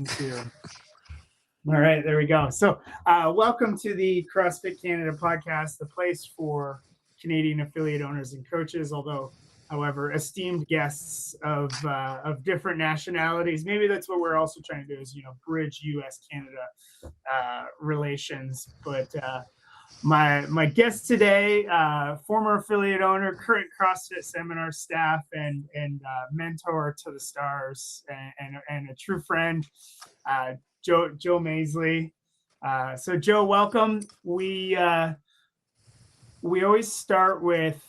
screens here. All right, there we go. So welcome to the CrossFit Canada podcast, the place for Canadian affiliate owners and coaches, however, esteemed guests of different nationalities. Maybe that's what we're also trying to do is, bridge U.S.-Canada relations. But my guest today, former affiliate owner, current CrossFit seminar staff, and mentor to the stars, and a true friend, Joe Masley. So Joe, welcome. We always start with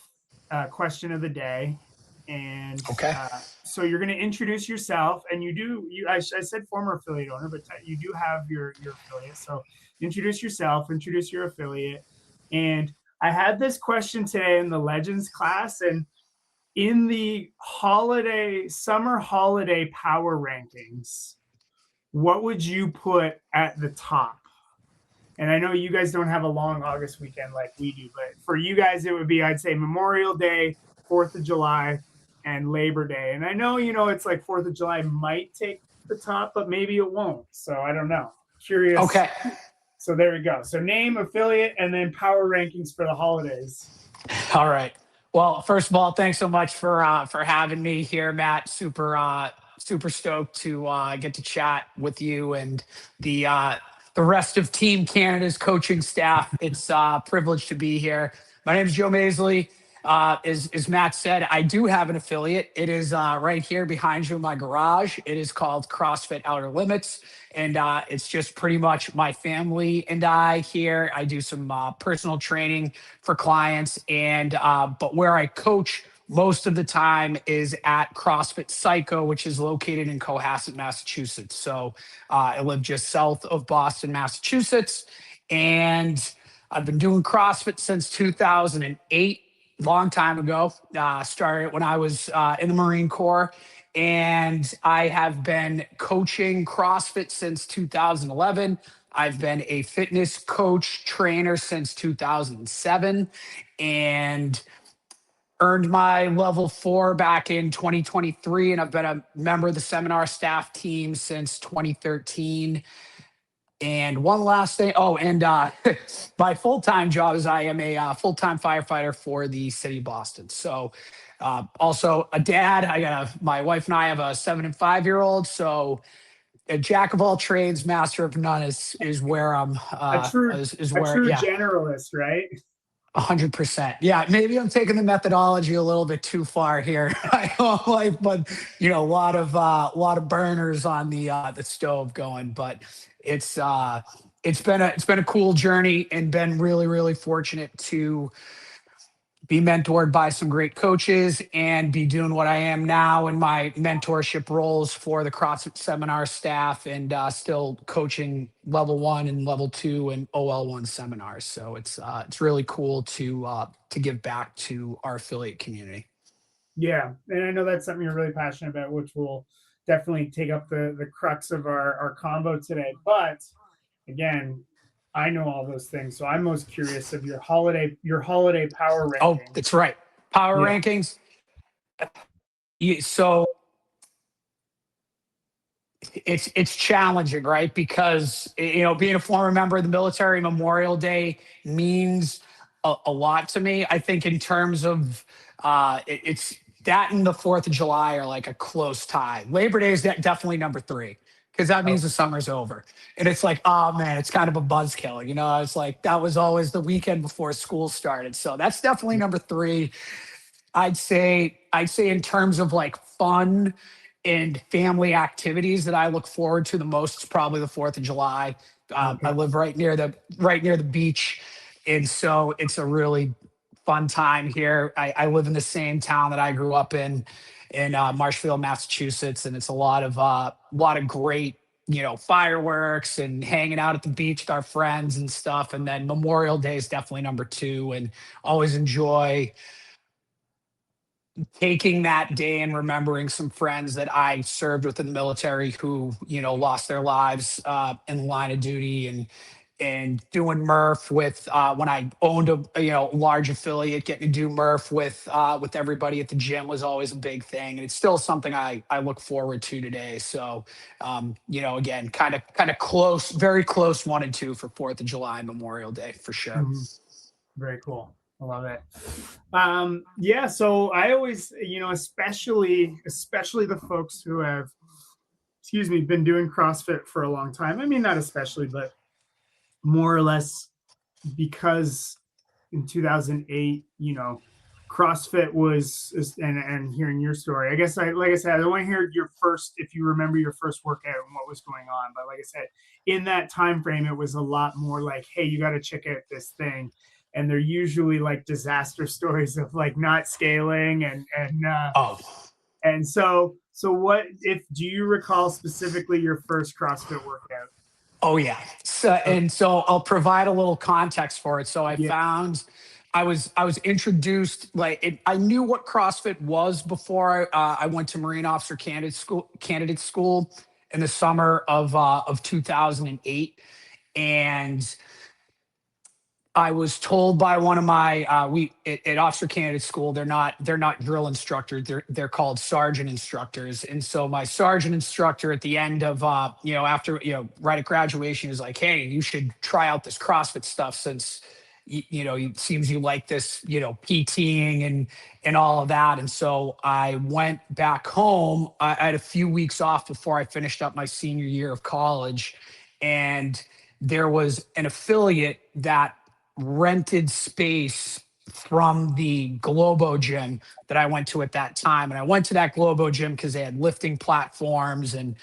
a question of the day, and okay. So you're going to introduce yourself, and I said former affiliate owner, but you do have your affiliate. So introduce yourself, introduce your affiliate. And I had this question today in the Legends class, and in the summer holiday power rankings, what would you put at the top? And I know you guys don't have a long August weekend like we do, but for you guys, it would be, I'd say, Memorial Day, 4th of July, and Labor Day. And I know, it's like 4th of July might take the top, but maybe it won't. So I don't know. Curious. Okay. So there we go. So name, affiliate, and then power rankings for the holidays. All right. Well, first of all, thanks so much for having me here, Matt. Super stoked to get to chat with you and the rest of Team Canada's coaching staff. It's a privilege to be here. My name is Joe Masley. As Matt said, I do have an affiliate. It is right here behind you in my garage. It is called CrossFit Outer Limits. And it's just pretty much my family and I here. I do some personal training for clients. And but where I coach most of the time is at CrossFit Psycho, which is located in Cohasset, Massachusetts. So I live just south of Boston, Massachusetts. And I've been doing CrossFit since 2008. Long time ago. Started when I was in the Marine Corps, and I have been coaching CrossFit since 2011. I've been a fitness coach trainer since 2007, and earned my level 4 back in 2023. And I've been a member of the seminar staff team since 2013. And one last thing. Oh, and my full-time job is I am a full-time firefighter for the city of Boston. So also a dad. My wife and I have a 7 and 5-year-old. So a jack of all trades, master of none is where I'm. A true generalist, right? 100%. Yeah, maybe I'm taking the methodology a little bit too far here. But a lot of burners on the stove going. But it's been a cool journey, and been really, really fortunate to be mentored by some great coaches and be doing what I am now in my mentorship roles for the CrossFit seminar staff, and still coaching level 1 and level 2 and OL1 seminars. So it's really cool to give back to our affiliate community. Yeah. And I know that's something you're really passionate about, which will definitely take up the crux of our combo today. But again, I know all those things, so I'm most curious of your holiday power rankings. Oh, that's right, power rankings. So it's challenging, right? Because being a former member of the military, Memorial Day means a lot to me. I think in terms of it's that and the 4th of July are like a close tie. Labor Day is definitely number 3. Because that means the summer's over. And it's like, oh man, it's kind of a buzzkill. It's like, that was always the weekend before school started. So that's definitely number 3. I'd say in terms of like fun and family activities that I look forward to the most is probably the 4th of July. I live right near the beach. And so it's a really fun time here. I live in the same town that I grew up in Marshfield, Massachusetts, and it's a lot of great, fireworks and hanging out at the beach with our friends and stuff. And then Memorial Day is definitely number 2, and always enjoy taking that day and remembering some friends that I served with in the military who, lost their lives in the line of duty, and doing Murph with when I owned a large affiliate, getting to do Murph with everybody at the gym was always a big thing, and it's still something I look forward to today. So again, kind of close, very close 1 and 2 for 4th of July and Memorial Day for sure. Mm-hmm. Very cool. I love it. Yeah. So I always, especially the folks who have, been doing CrossFit for a long time. I mean, not especially, but more or less, because in 2008, CrossFit was, and hearing your story, I guess like I said, I don't want to hear your first, if you remember your first workout and what was going on. But like I said, in that time frame, it was a lot more like, hey, you got to check out this thing. And they're usually like disaster stories of like not scaling and so what, if do you recall specifically your first CrossFit workout? Oh yeah. So I'll provide a little context for it. So I was introduced, I knew what CrossFit was before I went to Marine Officer candidate school in the summer of 2008, and I was told by one of my at officer candidate school, they're not drill instructors, they're called sergeant instructors. And so my sergeant instructor at the end of after right at graduation is like, hey, you should try out this CrossFit stuff, since it seems you like this PTing and all of that. And so I went back home. I had a few weeks off before I finished up my senior year of college, and there was an affiliate that rented space from the Globo gym that I went to at that time. And I went to that Globo gym because they had lifting platforms and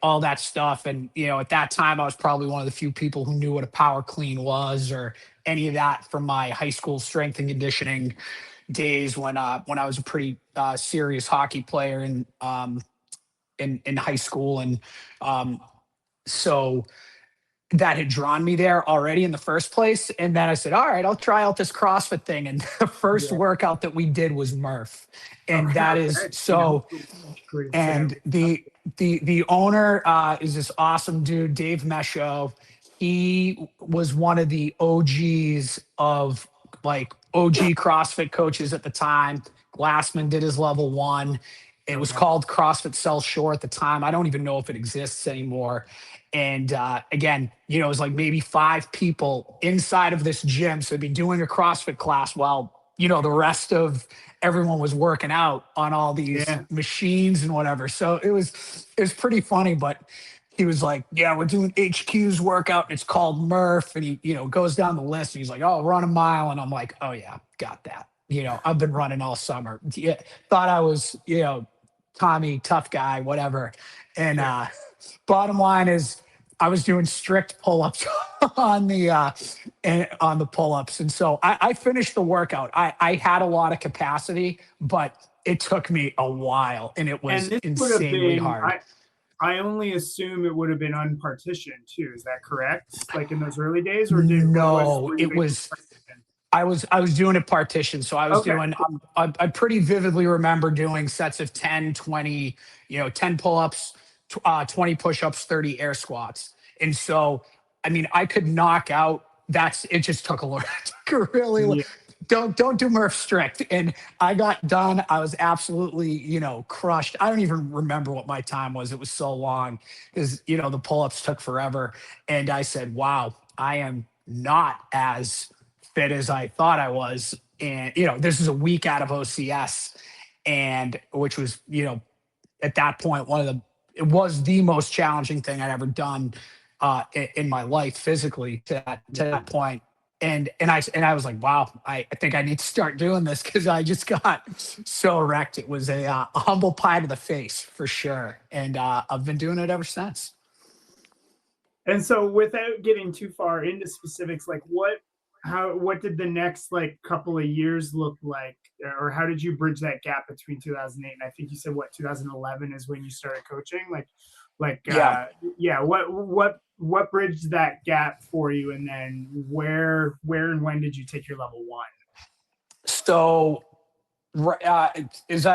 all that stuff. And, at that time, I was probably one of the few people who knew what a power clean was or any of that from my high school strength and conditioning days when I was a pretty serious hockey player in high school. And so that had drawn me there already in the first place. And then I said, all right, I'll try out this CrossFit thing. And the first workout that we did was Murph. And that is so, and the owner is this awesome dude, Dave Mesho. He was one of the OGs of OG CrossFit coaches at the time. Glassman did his level 1. It was called CrossFit South Shore at the time. I don't even know if it exists anymore. And again, it was like maybe 5 people inside of this gym. So they'd be doing a CrossFit class while, the rest of everyone was working out on all these machines and whatever. So it was pretty funny, but he was like, yeah, we're doing HQ's workout. And it's called Murph. And he, goes down the list and he's like, oh, run a mile. And I'm like, oh yeah, got that. I've been running all summer. Yeah, thought I was, Tommy, tough guy, whatever. And bottom line is I was doing strict pull-ups on the pull-ups. And so I finished the workout. I had a lot of capacity, but it took me a while and it was insanely hard. I only assume it would have been unpartitioned too. Is that correct? Like in those early days, I was doing it partition. So I was doing, I pretty vividly remember doing sets of 10, 20, 10 pull-ups, 20 push-ups, 30 air squats. And so, I mean, I could knock out, it just took a lot, don't do Murph strict. And I got done. I was absolutely, crushed. I don't even remember what my time was. It was so long because, the pull-ups took forever. And I said, wow, I am not as fit as I thought I was. And, this is a week out of OCS, and which was, at that point, it was the most challenging thing I'd ever done in my life physically to that point. And I was like, wow, I think I need to start doing this because I just got so wrecked. It was a humble pie to the face for sure. And I've been doing it ever since. And so without getting too far into specifics, like what did the next couple of years look like, or how did you bridge that gap between 2008 and I think you said 2011 is when you started coaching? What bridged that gap for you, and then where and when did you take your level 1? So as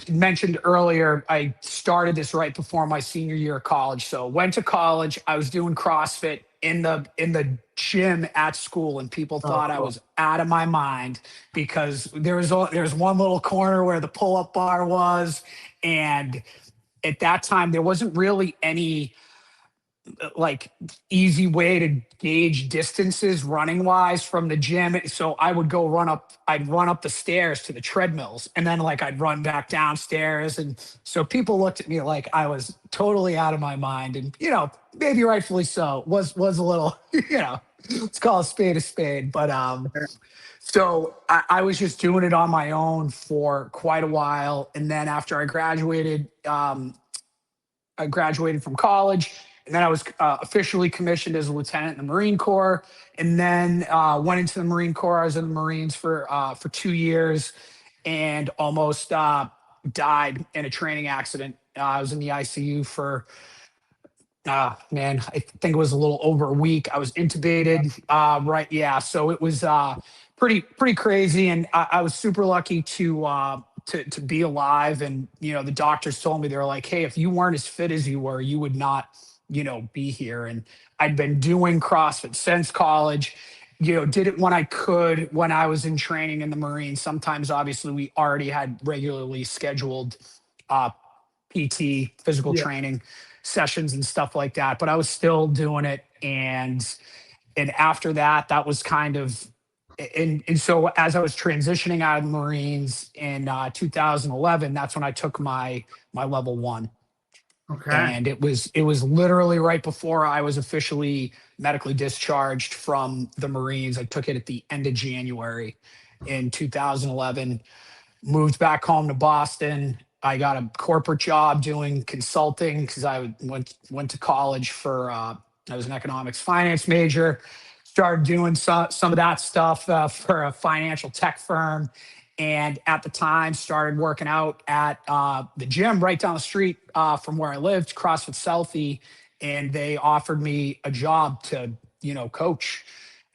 mentioned earlier, I started this right before my senior year of college. So went to college. I was doing CrossFit in the gym at school, and people Oh, thought I cool. was out of my mind because there's one little corner where the pull up bar was, and at that time there wasn't really any like easy way to gauge distances running wise from the gym. So I'd run up the stairs to the treadmills, and then like I'd run back downstairs. And so people looked at me like I was totally out of my mind. And, maybe rightfully so. Was a little, let's call a spade a spade. But so I was just doing it on my own for quite a while. And then after I graduated from college, and then I was officially commissioned as a lieutenant in the Marine Corps, and then went into the Marine Corps. I was in the Marines for 2 years, and almost died in a training accident. I was in the ICU for man, I think it was a little over a week. I was intubated. Right, yeah. So it was pretty crazy, and I was super lucky to be alive. And the doctors told me, they were like, "Hey, if you weren't as fit as you were, you would not, be here." And I'd been doing CrossFit since college. Did it when I could when I was in training in the Marines. Sometimes, obviously, we already had regularly scheduled uh, PT, physical Yeah. training sessions and stuff like that, but I was still doing it. And after that, that was kind of, and so as I was transitioning out of the Marines in 2011, that's when I took my level one. Okay. And it was literally right before I was officially medically discharged from the Marines. I took it at the end of January in 2011. Moved back home to Boston. I got a corporate job doing consulting because I went to college for I was an economics finance major. Started doing some of that stuff for a financial tech firm, and at the time started working out at the gym right down the street from where I lived, CrossFit Southie, and they offered me a job to coach.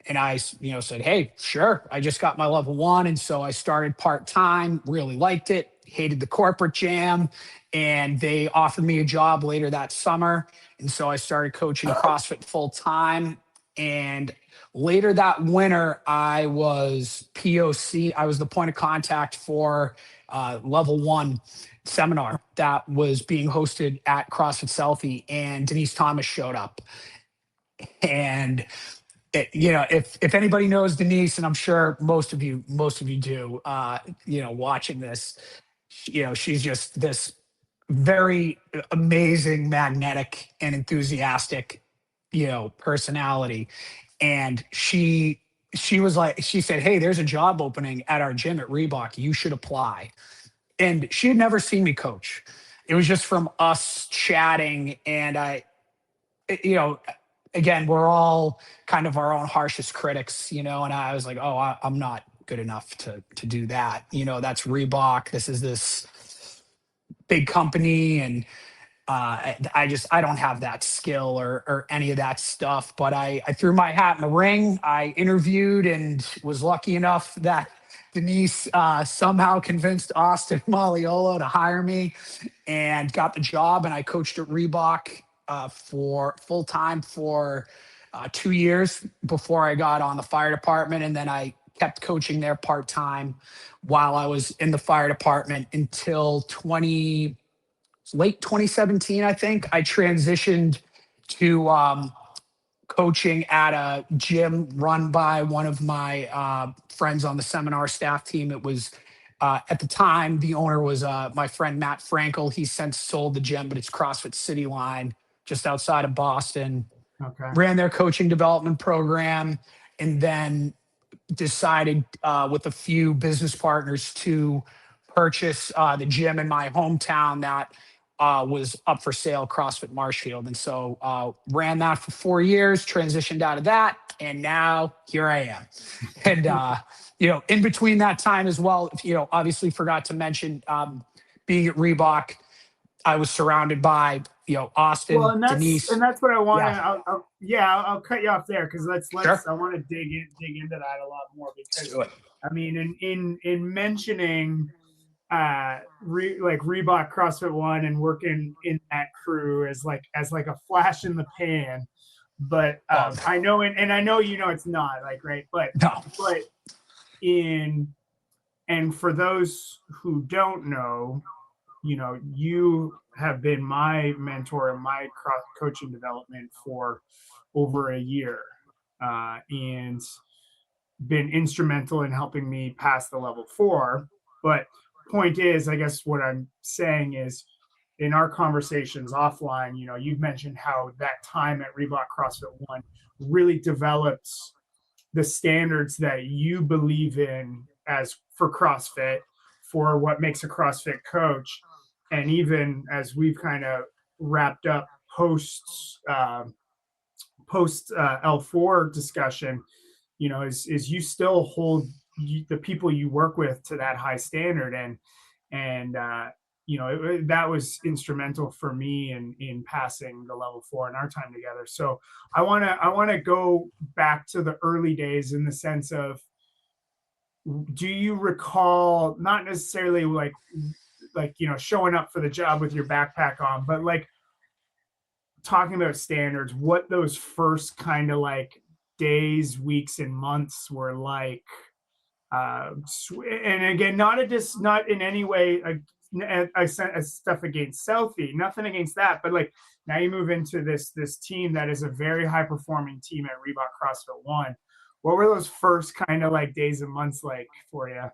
And I, said, "Hey, sure." I just got my level one. And so I started part time, really liked it, hated the corporate jam. And they offered me a job later that summer. And so I started coaching CrossFit full time. And later that winter, I was POC. I was the point of contact for level one seminar that was being hosted at CrossFit Southie. And Denise Thomas showed up. And if anybody knows Denise, and I'm sure most of you do, watching this, she's just this very amazing, magnetic, and enthusiastic, personality. And she said, "Hey, there's a job opening at our gym at Reebok. You should apply." And she had never seen me coach. It was just from us chatting, and you know, again, we're all kind of our own harshest critics, and I was like, "Oh, I'm not good enough to do that." That's Reebok. This is this big company, and I don't have that skill or any of that stuff. But I threw my hat in the ring. I interviewed and was lucky enough that Denise somehow convinced Austin Maliolo to hire me, and got the job. And I coached at Reebok for full time for 2 years before I got on the fire department. And then I kept coaching there part time while I was in the fire department until late 2017, I think. I transitioned to coaching at a gym run by one of my friends on the seminar staff team. It was at the time, the owner was my friend Matt Frankel. He's since sold the gym, but it's CrossFit City Line, just outside of Boston. Okay. Ran their coaching development program, and then decided with a few business partners to purchase the gym in my hometown that was up for sale, CrossFit Marshfield. And so ran that for 4 years, transitioned out of that, and now here I am. And in between that time as well, obviously forgot to mention being at Reebok, I was surrounded by Well, Austin, and that's Denise. what I want Yeah, to. I'll cut you off there because let's. sure. I want to dig into that a lot more Let's because do it. I mean, in mentioning, like Reebok CrossFit One and working in that crew as like a flash in the pan. But I know, and I know it's not like right, but No. And for those who don't know, you have been my mentor in my coaching development for over a year, and been instrumental in helping me pass the level 4. But point is, I guess what I'm saying is, in our conversations offline, you've mentioned how that time at Reebok CrossFit One really developed the standards that you believe in as for CrossFit, for what makes a CrossFit coach. And even as we've kind of wrapped up post L4 discussion, is you still hold the people you work with to that high standard. And that was instrumental for me in passing the level 4 in our time together. So I want to go back to the early days, in the sense of, do you recall, not necessarily like showing up for the job with your backpack on, but like talking about standards, what those first kind of like days, weeks, and months were like. And again, not in any way I sent stuff against Southie, nothing against that, but like, now you move into this team that is a very high performing team at Reebok CrossFit One. What were those first kind of like days and months like for you?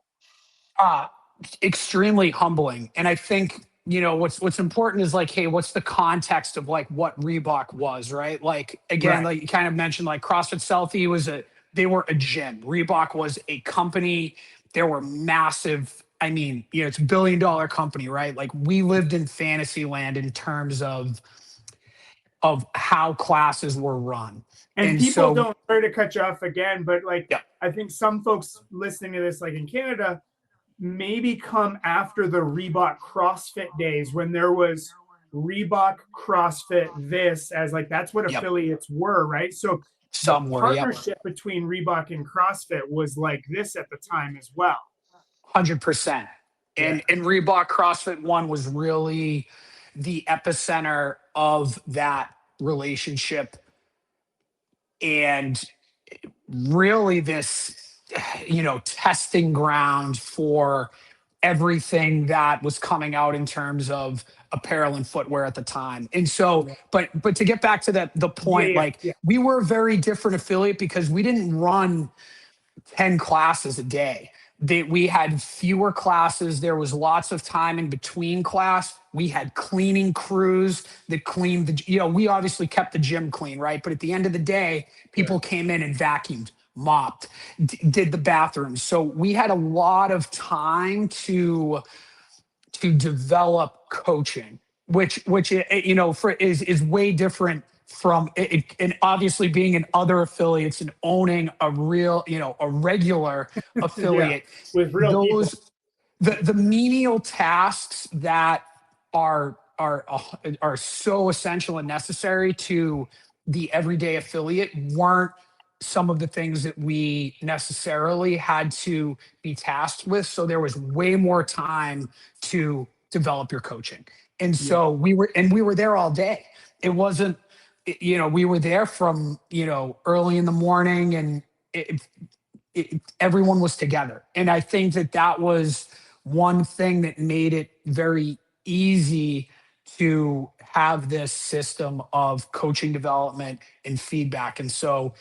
Extremely humbling. And I think, what's important is like, hey, what's the context of like what Reebok was, right? Like, again, Right. like you kind of mentioned, like CrossFit Selfie they were a gym. Reebok was a company. There were massive, I mean, it's a $1 billion company, right? Like, we lived in fantasy land in terms of how classes were run. And And people so, don't, sorry to cut you off again, but like, yeah, I think some folks listening to this, like in Canada, maybe come after the Reebok CrossFit days, when there was Reebok CrossFit this, as like, that's what yep, affiliates were, right? So the some were, yep. partnership between Reebok and CrossFit was like this at the time as well. 100%. And Reebok CrossFit One was really the epicenter of that relationship, and really this, testing ground for everything that was coming out in terms of apparel and footwear at the time. And so, but to get back to the point, like, we were a very different affiliate because we didn't run 10 classes a day. We had fewer classes. There was lots of time in between class. We had cleaning crews that cleaned we obviously kept the gym clean, right? But at the end of the day, people came in and vacuumed, mopped, did the bathrooms. So we had a lot of time to develop coaching, which is way different from it, and obviously being in other affiliates and owning a real, a regular affiliate. With real people. The menial tasks that are so essential and necessary to the everyday affiliate weren't some of the things that we necessarily had to be tasked with. So there was way more time to develop your coaching. And so we were there all day. It wasn't, we were there from, early in the morning, and everyone was together. And I think that was one thing that made it very easy to have this system of coaching development and feedback. And so,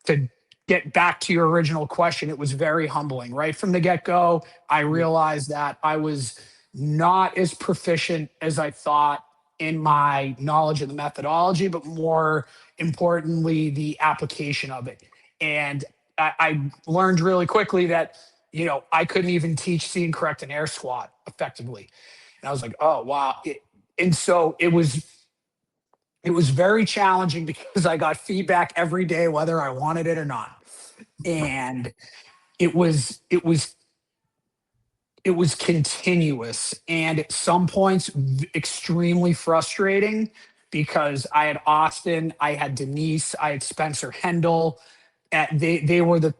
to get back to your original question, it was very humbling. Right from the get-go, I realized that I was not as proficient as I thought in my knowledge of the methodology, but more importantly, the application of it. And I learned really quickly that, I couldn't even teach see and correct an air squat effectively. And I was like, oh, wow. And so it was very challenging because I got feedback every day, whether I wanted it or not. And it was continuous, and at some points extremely frustrating, because I had Austin, I had Denise, I had Spencer Hendel. They were the,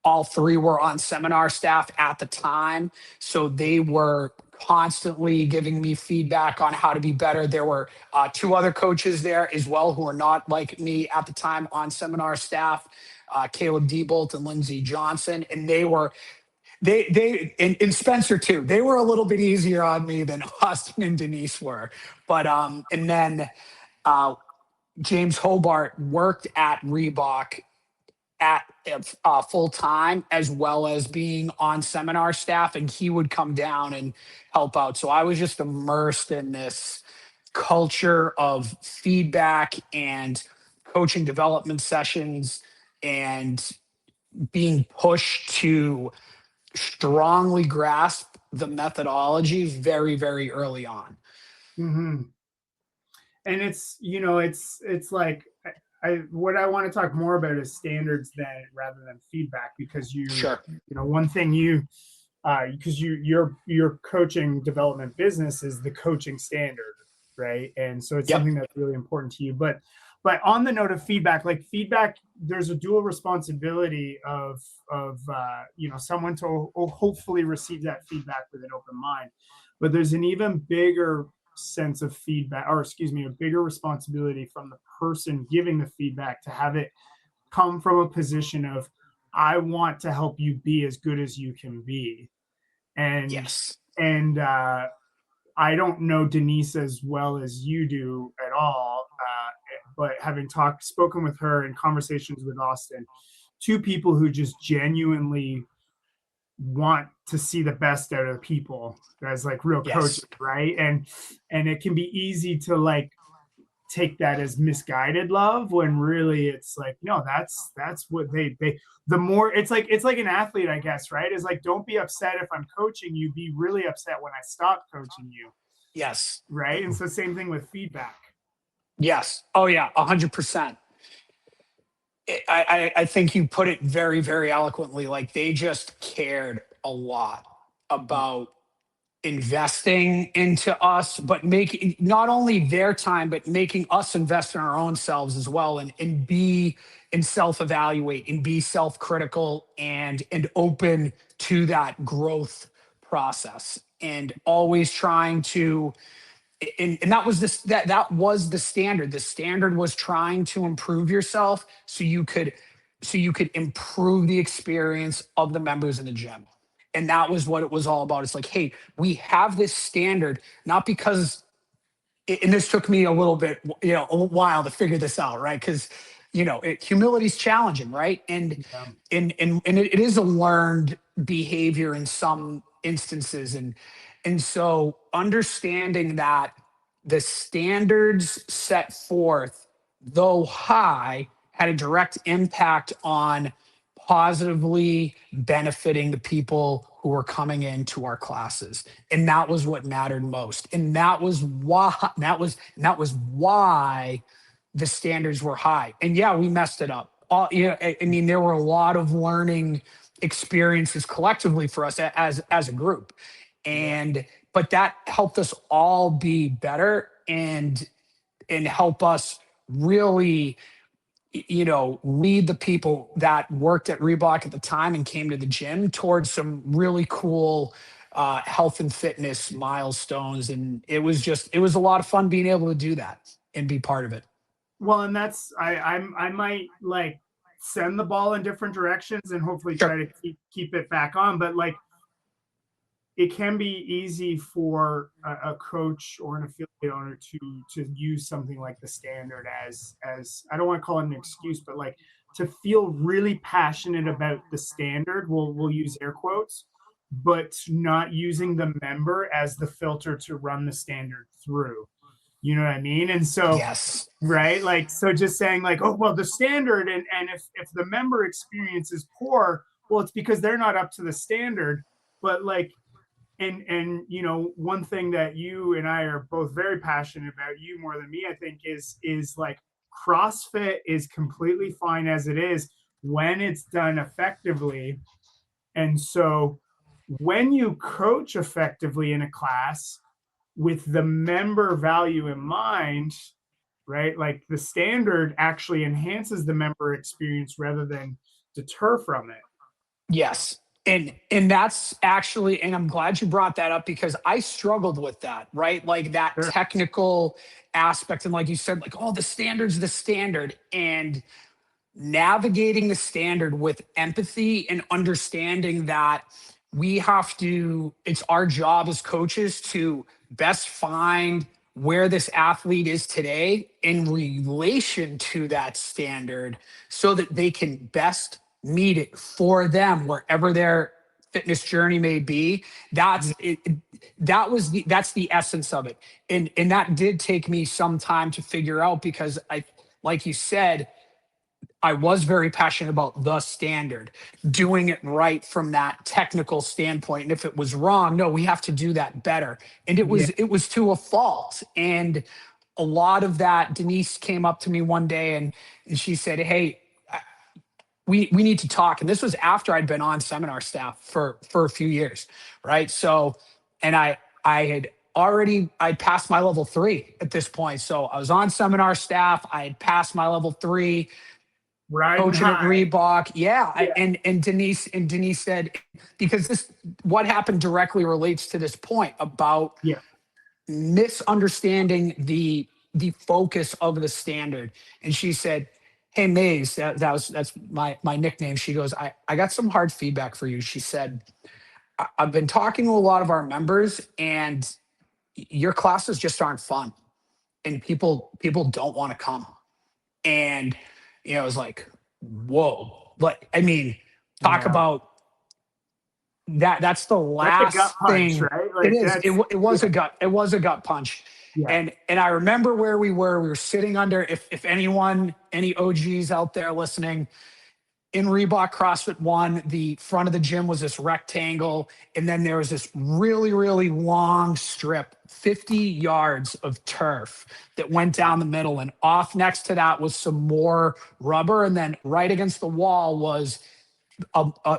all three were on seminar staff at the time. So they were constantly giving me feedback on how to be better. There were two other coaches there as well who are not like me at the time on seminar staff, Caleb Diebolt and Lindsey Johnson. And and Spencer too, they were a little bit easier on me than Austin and Denise were. But and then James Hobart worked at Reebok at full time, as well as being on seminar staff, and he would come down and help out. So I was just immersed in this culture of feedback and coaching development sessions and being pushed to strongly grasp the methodology very, very early on. Mm-hmm. And it's, you know, it's like, what I want to talk more about is standards rather than feedback, because Sure. you know, one thing because your coaching development business is the coaching standard, right? And so it's Yep. something that's really important to you. But on the note of feedback, like feedback, there's a dual responsibility of you know, someone to hopefully receive that feedback with an open mind. But there's an even bigger sense of feedback, or excuse me, a bigger responsibility from the person giving the feedback to have it come from a position of, I want to help you be as good as you can be. And Yes. and I don't know Denise as well as you do at all, but having spoken with her in conversations with Austin, two people who just genuinely want to see the best out of people as like real coaches, Yes. right? And it can be easy to like take that as misguided love, when really it's like, no, that's what they the more it's like an athlete, I guess, right? Is like, don't be upset if I'm coaching you, be really upset when I stop coaching you. Yes. Right. And so same thing with feedback. Yes. Oh yeah, 100%. I think you put it very, very eloquently. Like they just cared a lot about investing into us, but making not only their time, but making us invest in our own selves as well, and be and self-evaluate and be self-critical and open to that growth process, and always trying to, and that was that was the standard. The standard was trying to improve yourself so you could improve the experience of the members in the gym. And that was what it was all about. It's like, hey, we have this standard, not because, and this took me a little bit, you know, a while to figure this out, right? Because, you know, humility is challenging, right? And Yeah. and it is a learned behavior in some instances, and so understanding that the standards set forth, though high, had a direct impact on positively benefiting the people who were coming into our classes, and that was what mattered most, and that was why the standards were high. And yeah, we messed it up. You know, I mean, there were a lot of learning experiences collectively for us as a group, and but that helped us all be better and help us really, you know, lead the people that worked at Reebok at the time and came to the gym towards some really cool health and fitness milestones. And it was a lot of fun being able to do that and be part of it. Well, and that's I might like send the ball in different directions and hopefully Sure. try to keep it back on. But like, it can be easy for a coach or an affiliate owner to use something like the standard as I don't want to call it an excuse, but like to feel really passionate about the standard. We'll use air quotes, but not using the member as the filter to run the standard through. You know what I mean? And so, Yes. right, like, so just saying like, oh well, the standard, and if the member experience is poor, well, it's because they're not up to the standard. But like, and you know, one thing that you and I are both very passionate about, you more than me, I think, is like, CrossFit is completely fine as it is when it's done effectively. And so when you coach effectively in a class with the member value in mind, right? Like the standard actually enhances the member experience rather than deter from it. Yes. And that's actually, and I'm glad you brought that up because I struggled with that, right? Like that Sure. technical aspect. And like you said, like, oh, the standard's the standard. And navigating the standard with empathy and understanding that we have to, it's our job as coaches to best find where this athlete is today in relation to that standard so that they can best meet it for them wherever their fitness journey may be. That's it. That's the essence of it. And that did take me some time to figure out because I, like you said, I was very passionate about the standard, doing it right from that technical standpoint. And if it was wrong, no, we have to do that better. And Yeah. it was to a fault. And a lot of that, Denise came up to me one day and she said, "Hey, we need to talk." And this was after I'd been on seminar staff for a few years, right? So, and I had already I'd passed my level 3 at this point. So I was on seminar staff. I had passed my level 3 Riding coaching at high. Reebok. Yeah. Yeah. And Denise said, because this, what happened directly relates to this point about Yeah. misunderstanding the focus of the standard. And she said, "Hey, Maze," that's my nickname. She goes, I got some hard feedback for you. She said, I've been talking to a lot of our members and your classes just aren't fun. And people don't want to come. And I was like, whoa. But I mean, talk Yeah. about that's the That's a gut last punch, thing. right? It Like is. that's It yeah. was a gut punch. Yeah. And I remember where we were. We were sitting under, if anyone, any OGs out there listening, in Reebok CrossFit One, the front of the gym was this rectangle, and then there was this really, really long strip, 50 yards of turf that went down the middle, and off next to that was some more rubber, and then right against the wall was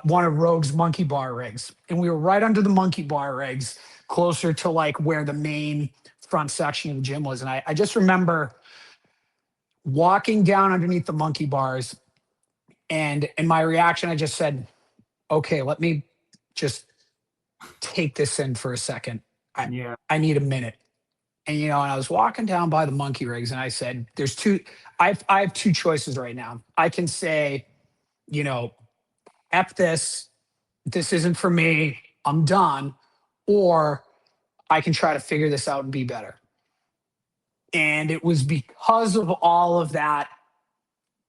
one of Rogue's monkey bar rigs, and we were right under the monkey bar rigs, closer to like where the main front section of the gym was, and I just remember walking down underneath the monkey bars. And in my reaction, I just said, okay, let me just take this in for a second. Yeah. I need a minute. And, and I was walking down by the monkey rigs and I said, I have two choices right now. I can say, F this isn't for me, I'm done. Or I can try to figure this out and be better. And it was because of all of that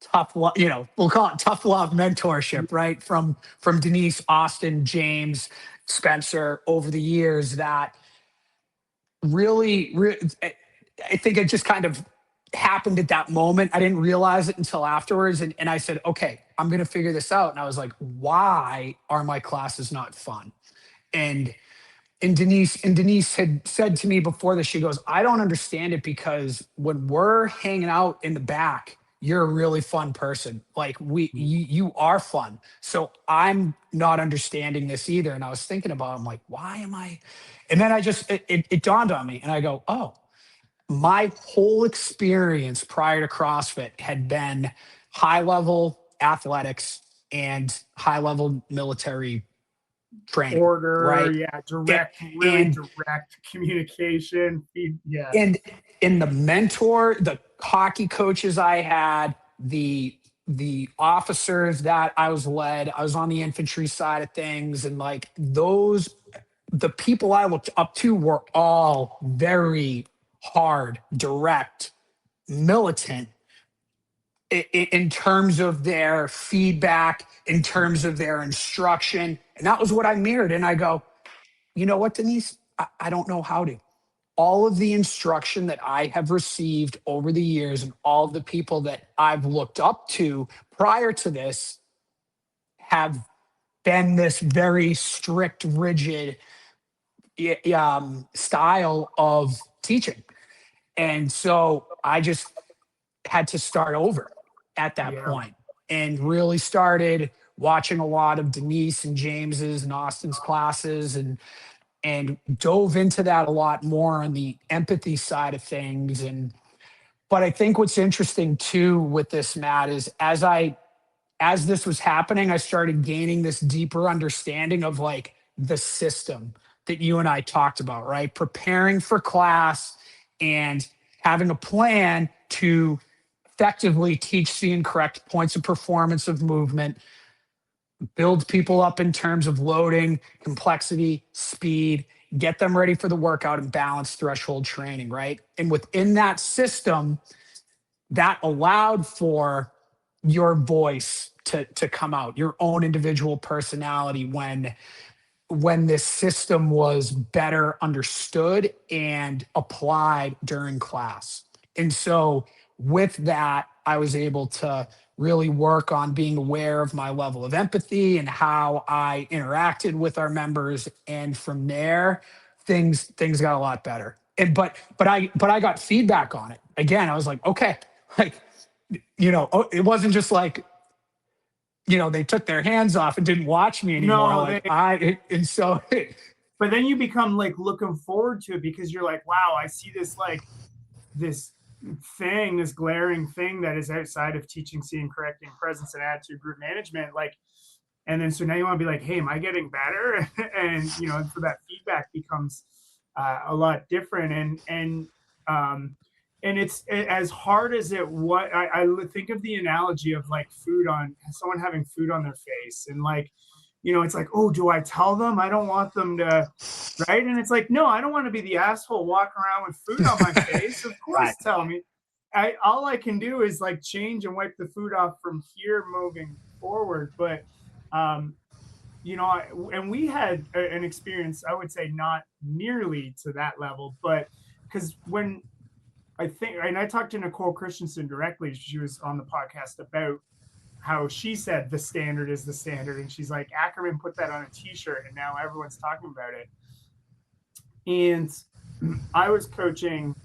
tough love, we'll call it tough love mentorship, right? From Denise, Austin, James, Spencer over the years that I think it just kind of happened at that moment. I didn't realize it until afterwards. And I said, okay, I'm going to figure this out. And I was like, why are my classes not fun? And Denise had said to me before this, she goes, I don't understand it because when we're hanging out in the back, you're a really fun person. Like you are fun. So I'm not understanding this either. And I was thinking about, I'm like, why am I? And then it dawned on me and I go, oh, my whole experience prior to CrossFit had been high level athletics and high level military training, Order, right? yeah, A- direct, really And direct communication. Yeah. and in the hockey coaches I had, the officers that I was on the infantry side of things, and like the people I looked up to were all very hard, direct, militant in terms of their feedback, in terms of their instruction. And that was what I mirrored. And I go, you know what, Denise? I don't know how to. All of the instruction that I have received over the years and all of the people that I've looked up to prior to this have been this very strict, rigid style of teaching. And so I just had to start over at that Yeah. point and really started watching a lot of Denise and James's and Austin's classes and dove into that a lot more on the empathy side of things. But I think what's interesting too with this, Matt, is as I as this was happening, I started gaining this deeper understanding of like the system that you and I talked about, right? Preparing for class and having a plan to effectively teach the incorrect points of performance of movement, build people up in terms of loading, complexity, speed, get them ready for the workout and balance threshold training, right? And within that system, that allowed for your voice to come out, your own individual personality when this system was better understood and applied during class. And so with that, I was able to really work on being aware of my level of empathy and how I interacted with our members. And from there, things got a lot better. And but I got feedback on it. Again, I was like, okay, like, it wasn't just like, they took their hands off and didn't watch me anymore. No, Like and so but then you become like looking forward to it because you're like, wow, I see this like this thing, this glaring thing that is outside of teaching, seeing, correcting, presence, and attitude, group management. Like, and then so now you want to be like, hey, am I getting better? And so that feedback becomes a lot different. And it's as hard as it was. I think of the analogy of like someone having food on their face, and like, it's like, oh, do I tell them? I don't want them to, right? And it's like, no, I don't want to be the asshole walking around with food on my face. Of course, right. Tell me. All I can do is like change and wipe the food off from here moving forward. But, and we had an experience, I would say not nearly to that level, but because when I talked to Nicole Christensen directly, she was on the podcast about how she said the standard is the standard. And she's like, Ackerman put that on a t-shirt and now everyone's talking about it. And I was coaching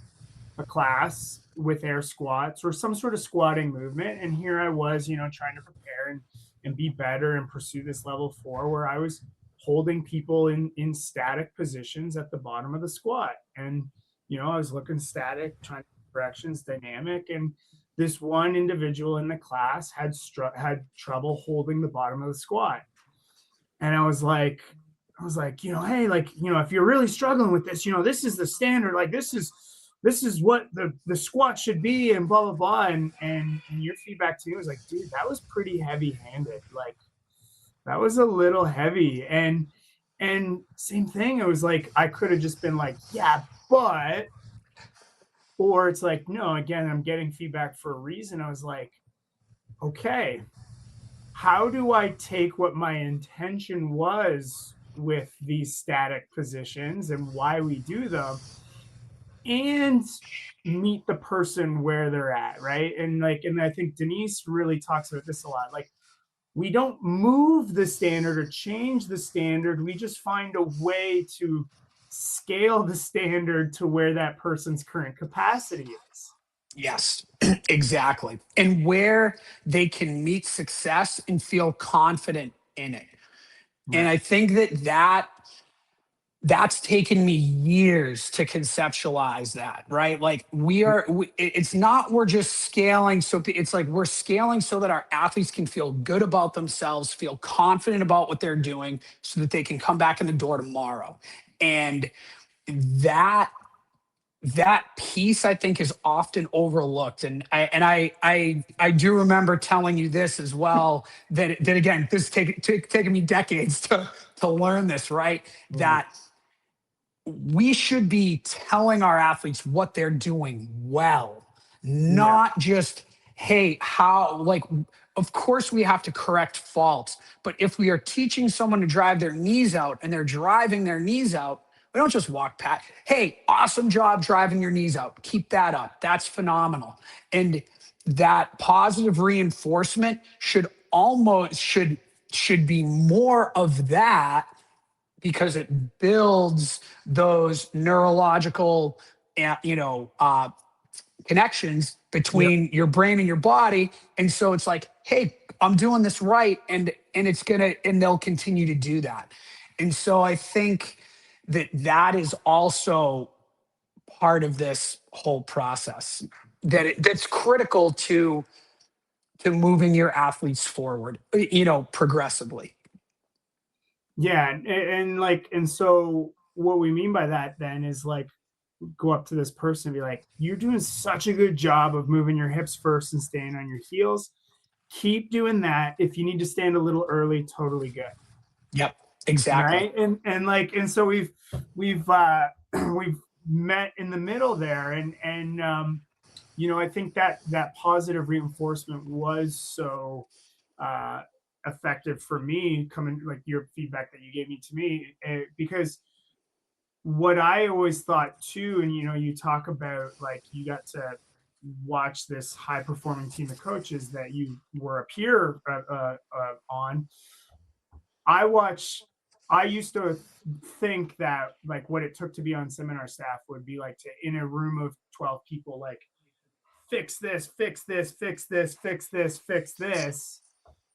a class with air squats or some sort of squatting movement. And here I was, trying to prepare and be better and pursue this level 4 where I was holding people in static positions at the bottom of the squat. And, I was looking static, trying to directions, dynamic. And this one individual in the class had trouble holding the bottom of the squat. And I was like, hey, like, if you're really struggling with this, this is the standard, like this is what the squat should be, and blah, blah, blah. And your feedback to me was like, dude, that was pretty heavy handed. Like that was a little heavy. And same thing. It was like, I could have just been like, yeah, but, or it's like, no, again, I'm getting feedback for a reason. I was like, okay, how do I take what my intention was with these static positions and why we do them and meet the person where they're at, right? And I think Denise really talks about this a lot. Like, we don't move the standard or change the standard. We just find a way to scale the standard to where that person's current capacity is. Yes, exactly. And where they can meet success and feel confident in it. Right. And I think that's taken me years to conceptualize that, right? Like it's not, we're just scaling. So it's like, we're scaling so that our athletes can feel good about themselves, feel confident about what they're doing so that they can come back in the door tomorrow. And that piece, I think, is often overlooked. And I do remember telling you this as well, that again, this taken me decades to learn this, right? Mm-hmm. That we should be telling our athletes what they're doing well, not just, hey, how, like, of course we have to correct faults, but if we are teaching someone to drive their knees out and they're driving their knees out, we don't just walk past, hey, awesome job driving your knees out. Keep that up. That's phenomenal. And that positive reinforcement should be more of that, because it builds those neurological, connections between your brain and your body. And so it's like, hey, I'm doing this right. And they'll continue to do that. And so I think that is also part of this whole process that's critical to moving your athletes forward, progressively. Yeah, and so what we mean by that then is like go up to this person and be like, you're doing such a good job of moving your hips first and staying on your heels. Keep doing that. If you need to stand a little early, totally good. Yep, exactly. Right. And so we've we've met in the middle there. I think that positive reinforcement was so uh effective for me, coming like your feedback that you gave me to me, because what I always thought too, and you talk about like you got to watch this high performing team of coaches that you were a peer on. I watch. I used to think that like what it took to be on seminar staff would be like to in a room of 12 people, like fix this, fix this, fix this, fix this, fix this,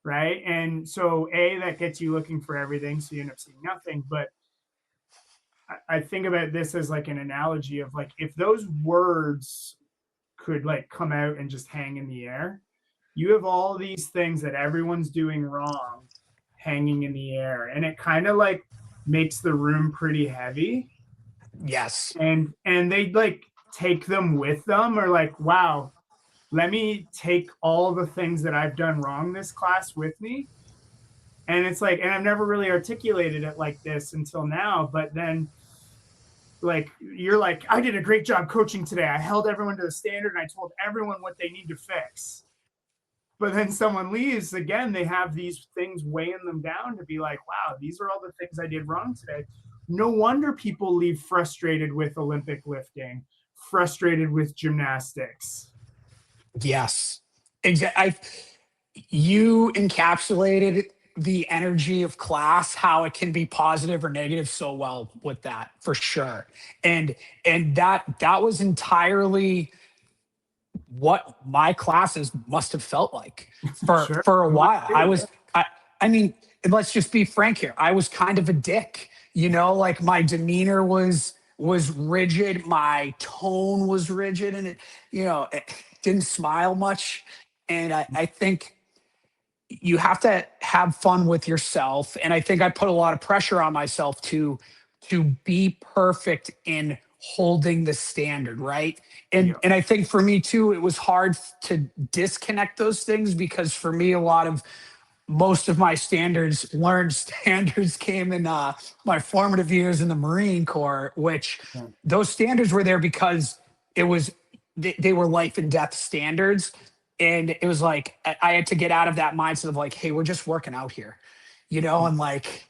right? And so that gets you looking for everything, so you end up seeing nothing. But I think about this as like an analogy of like if those words could like come out and just hang in the air, you have all these things that everyone's doing wrong hanging in the air, and it kind of like makes the room pretty heavy. Yes. And they like take them with them, or like, wow, let me take all the things that I've done wrong this class with me. And it's like, and I've never really articulated it like this until now, but then like you're like, I did a great job coaching today. I held everyone to the standard and I told everyone what they need to fix. But then someone leaves again, they have these things weighing them down to be like, wow, these are all the things I did wrong today. No wonder people leave frustrated with Olympic lifting, frustrated with gymnastics. Yes. Exactly. You encapsulated the energy of class, how it can be positive or negative so well with that, for sure. And that was entirely what my classes must have felt like for Sure. for a while. I mean, let's just be frank here. I was kind of a dick, like my demeanor was rigid, my tone was rigid, and it didn't smile much. And I think you have to have fun with yourself. And I think I put a lot of pressure on myself to be perfect in holding the standard, right? And I think for me too, it was hard to disconnect those things, because for me, most of my learned standards came in my formative years in the Marine Corps, which those standards were there because they were life and death standards. And it was like, I had to get out of that mindset of like, hey, we're just working out here, and like,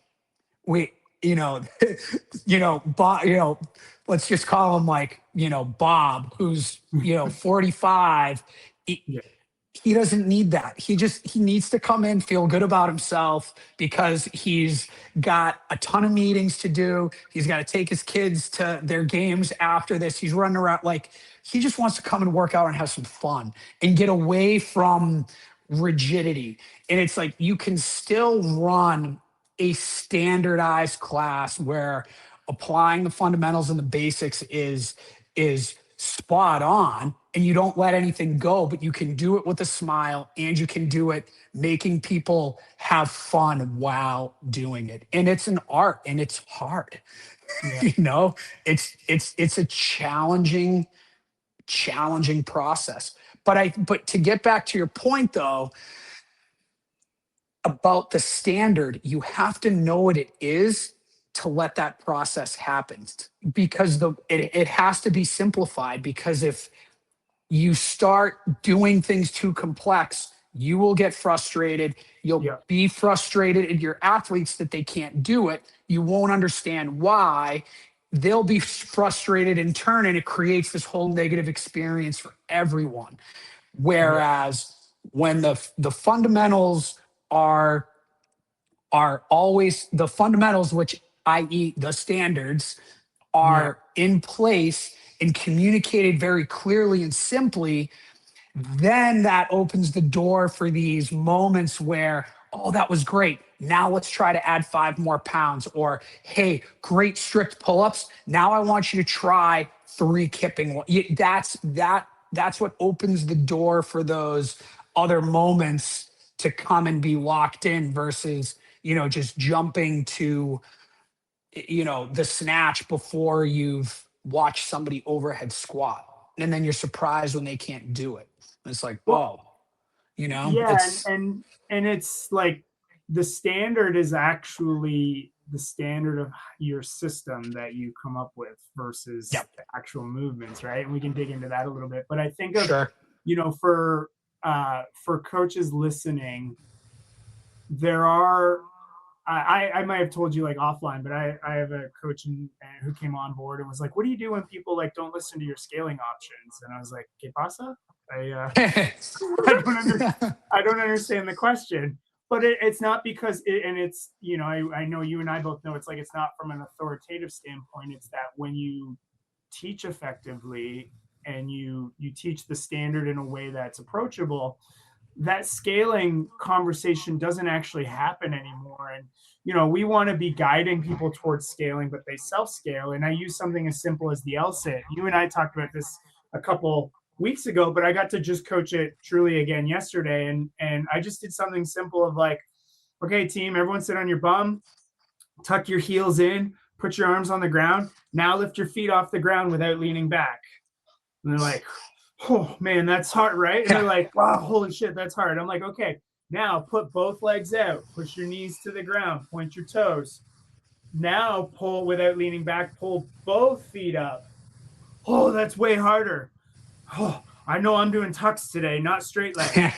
we, Bob, let's just call him like, Bob, who's, 45. He doesn't need that. He needs to come in, feel good about himself, because he's got a ton of meetings to do. He's got to take his kids to their games after this. He's running around like he just wants to come and work out and have some fun and get away from rigidity. And it's like you can still run a standardized class where applying the fundamentals and the basics is spot on, and you don't let anything go, but you can do it with a smile, and you can do it making people have fun while doing it. And it's an art, and it's hard. It's a challenging process. But to get back to your point though, about the standard, you have to know what it is to let that process happen, because it has to be simplified. Because if you start doing things too complex, you will get frustrated. You'll be frustrated in your athletes that they can't do it. You won't understand why. They'll be frustrated in turn, and it creates this whole negative experience for everyone. Whereas when the fundamentals are always the fundamentals, which i.e. the standards, are in place and communicated very clearly and simply, then that opens the door for these moments where, oh, that was great. Now let's try to add 5 more pounds. Or, hey, great strict pull-ups. Now I want you to try 3 kipping. That's what opens the door for those other moments to come and be locked in versus, just jumping to, the snatch before you've watched somebody overhead squat. And then you're surprised when they can't do it. It's like, Well, oh, yeah, it's, and it's like the standard is actually the standard of your system that you come up with versus yep, the actual movements, right? And we can dig into that a little bit. But I think of, sure. for coaches listening, there are I might have told you like offline, but I have a coach who came on board and was like, "What do you do when people like don't listen to your scaling options?" And I was like, "¿Qué pasa?" I don't I don't understand the question, but it's not because and it's I know you and I both know it's like it's not from an authoritative standpoint. It's that when you teach effectively and you teach the standard in a way that's approachable, that scaling conversation doesn't actually happen anymore. And we want to be guiding people towards scaling, but they self-scale. And I use something as simple as the LSIT. You and I talked about this a couple weeks ago, but I got to just coach it truly again yesterday. And I just did something simple of like, okay, team, everyone sit on your bum, tuck your heels in, put your arms on the ground. Now lift your feet off the ground without leaning back. And they're like, oh man, that's hard, right? And they're like, wow, holy shit, that's hard. I'm like, okay, now put both legs out, push your knees to the ground, point your toes. Now pull without leaning back, pull both feet up. Oh, that's way harder. Oh, I know I'm doing tucks today, not straight legs.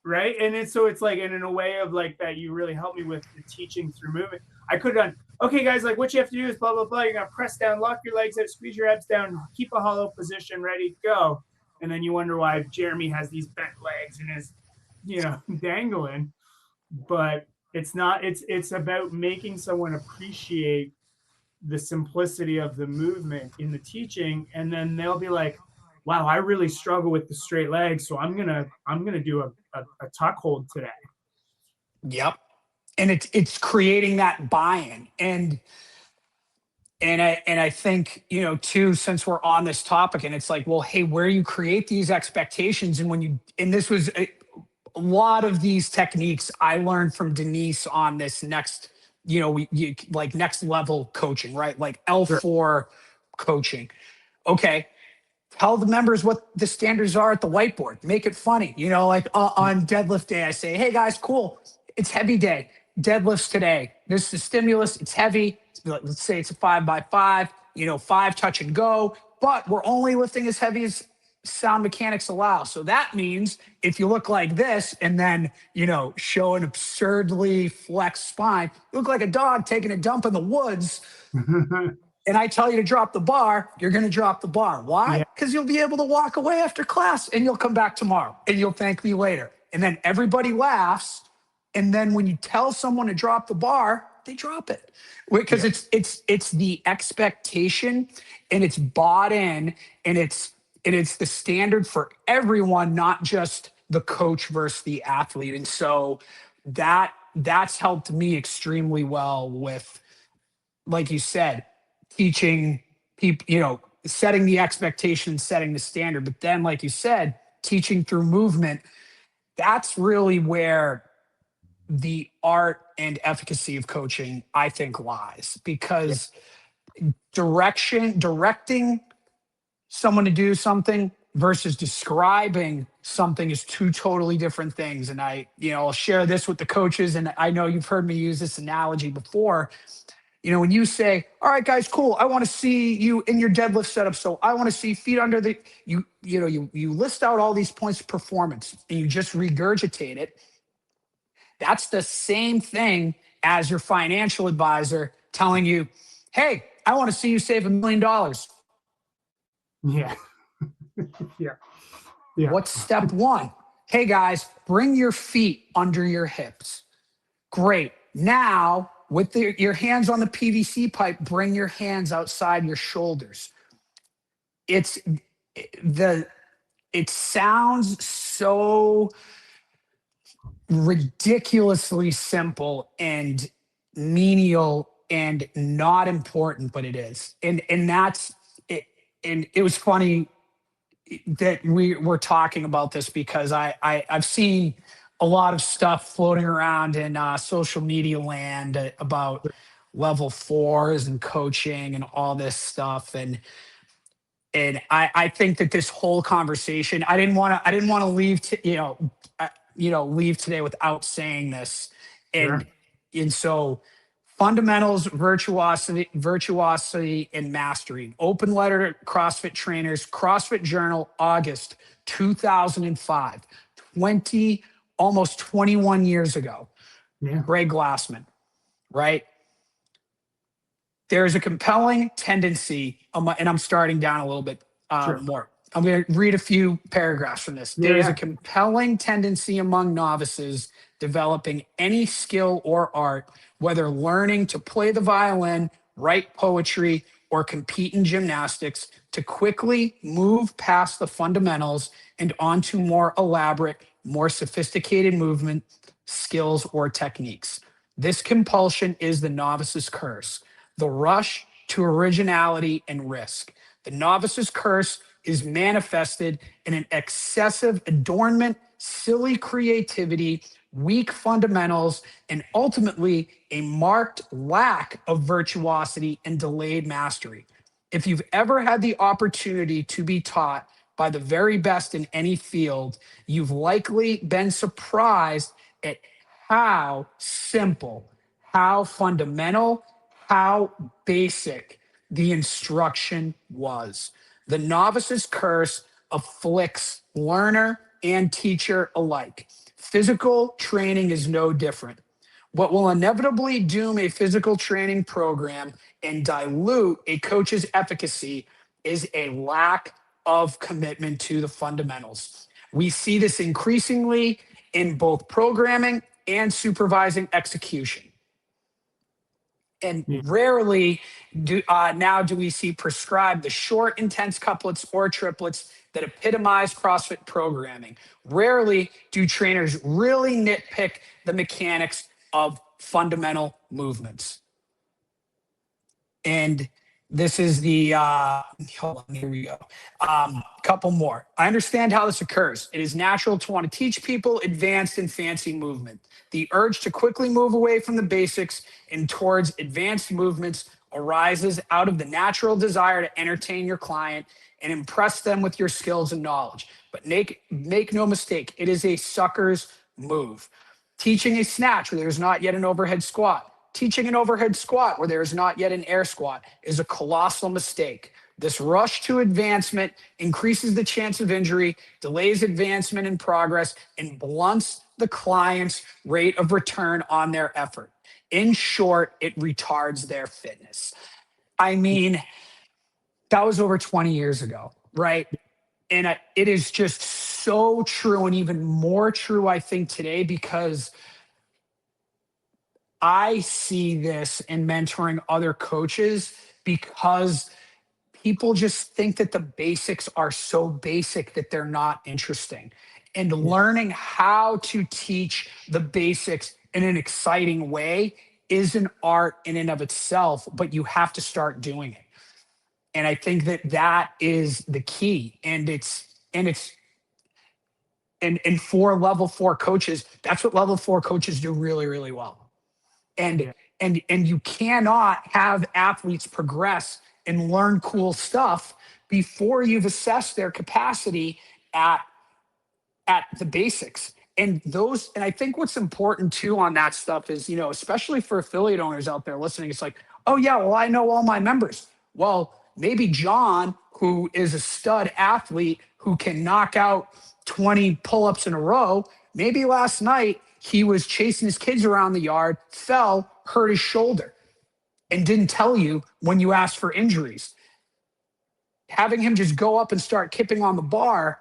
Right? And it's like, and in a way of like that, you really helped me with the teaching through movement. I could have done, okay, guys, like what you have to do is blah, blah, blah. You're going to press down, lock your legs out, squeeze your abs down, keep a hollow position, ready, go. And then you wonder why Jeremy has these bent legs and is, dangling. But it's not, it's about making someone appreciate the simplicity of the movement in the teaching. And then they'll be like, wow, I really struggle with the straight legs. So I'm going to do a tuck hold today. Yep. And it's creating that buy-in. And I think, too, since we're on this topic and it's like, well, hey, where you create these expectations. And this was a lot of these techniques I learned from Denise on this next, like next level coaching, right? Like L4 sure. Coaching. Okay. Tell the members what the standards are at the whiteboard. Make it funny. Like on deadlift day, I say, hey guys, cool. It's heavy day. Deadlifts today. This is the stimulus. It's heavy. Let's say it's a 5x5, 5 touch and go, but we're only lifting as heavy as sound mechanics allow. So that means if you look like this and then, show an absurdly flexed spine, you look like a dog taking a dump in the woods. And I tell you to drop the bar, you're going to drop the bar. Why? Because you'll be able to walk away after class and you'll come back tomorrow and you'll thank me later. And then everybody laughs. And then when you tell someone to drop the bar, they drop it because it's the expectation and it's bought in and it's the standard for everyone, not just the coach versus the athlete. And so that's helped me extremely well with, like you said, teaching people, setting the expectation, setting the standard. But then, like you said, teaching through movement, that's really where the art and efficacy of coaching, I think, lies. Because directing someone to do something versus describing something is two totally different things. And I'll share this with the coaches. And I know you've heard me use this analogy before. When you say, all right, guys, cool, I want to see you in your deadlift setup. So I want to see feet under the, you list out all these points of performance and you just regurgitate it. That's the same thing as your financial advisor telling you, hey, I want to see you save $1 million. Yeah. Yeah. What's step one? Hey, guys, bring your feet under your hips. Great. Now, with your hands on the PVC pipe, bring your hands outside your shoulders. It sounds so ridiculously simple and menial and not important, but it is. And that's it. And it was funny. that we're talking about this because I've seen a lot of stuff floating around in social media land about level fours and coaching and all this stuff. And I think that this whole conversation, I didn't want to leave, leave today without saying this. And, Sure. and so fundamentals, virtuosity and mastery, open letter to CrossFit trainers, CrossFit Journal, August 2005, 20, almost 21 years ago, Yeah. Greg Glassman, right? There is a compelling tendency, and I'm starting down a little bit Sure. more. I'm going to read a few paragraphs from this. Yeah. There is a Yeah. compelling tendency among novices developing any skill or art, whether learning to play the violin, write poetry, or compete in gymnastics, to quickly move past the fundamentals and onto more elaborate, more sophisticated movement skills or techniques. This compulsion is the novice's curse, the rush to originality and risk. The novice's curse is manifested in an excessive adornment, silly creativity, weak fundamentals, and ultimately a marked lack of virtuosity and delayed mastery. If you've ever had the opportunity to be taught by the very best in any field, you've likely been surprised at how simple, how fundamental, how basic the instruction was. The novice's curse afflicts learner and teacher alike. Physical training is no different. What will inevitably doom a physical training program and dilute a coach's efficacy is a lack of commitment to the fundamentals. We see this increasingly in both programming and supervising execution. And Yeah. rarely now do we see prescribed the short, intense couplets or triplets that epitomize CrossFit programming. Rarely do trainers really nitpick the mechanics of fundamental movements. And this is the hold on, here we go. Couple more. I understand how this occurs. It is natural to want to teach people advanced and fancy movement. The urge to quickly move away from the basics and towards advanced movements arises out of the natural desire to entertain your client and impress them with your skills and knowledge. But make no mistake, it is a sucker's move. Teaching a snatch where there's not yet an overhead squat, teaching an overhead squat where there is not yet an air squat is a colossal mistake. This rush to advancement increases the chance of injury, delays advancement and progress, and blunts the client's rate of return on their effort. In short, it retards their fitness. I mean, that was over 20 years ago, right? And it is just so true, and even more true, I think, today, because I see this in mentoring other coaches because people just think that the basics are so basic that they're not interesting. And learning how to teach the basics in an exciting way is an art in and of itself, but you have to start doing it. And I think that that is the key. And for level four coaches, that's what level four coaches do really, really well. And Yeah. and you cannot have athletes progress and learn cool stuff before you've assessed their capacity at the basics. And I think what's important too on that stuff is, especially for affiliate owners out there listening, it's like, oh yeah, well, I know all my members. Well, maybe John, who is a stud athlete who can knock out 20 pull-ups in a row, maybe last night he was chasing his kids around the yard, fell, hurt his shoulder, and didn't tell you when you asked for injuries. Having him just go up and start kipping on the bar,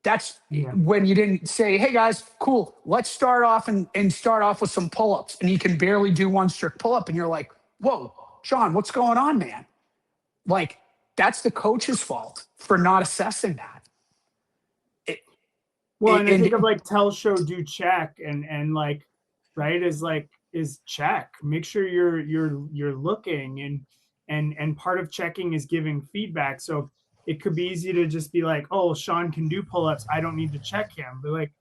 that's when you didn't say, hey guys, cool, let's start off and start off with some pull-ups. And he can barely do one strict pull-up. And you're like, whoa, John, what's going on, man? Like, that's the coach's fault for not assessing that. Well, and I think of like tell, show, do, check, and like, right, is check. Make sure you're looking, and part of checking is giving feedback. So it could be easy to just be like, oh, Sean can do pull-ups, I don't need to check him. But like,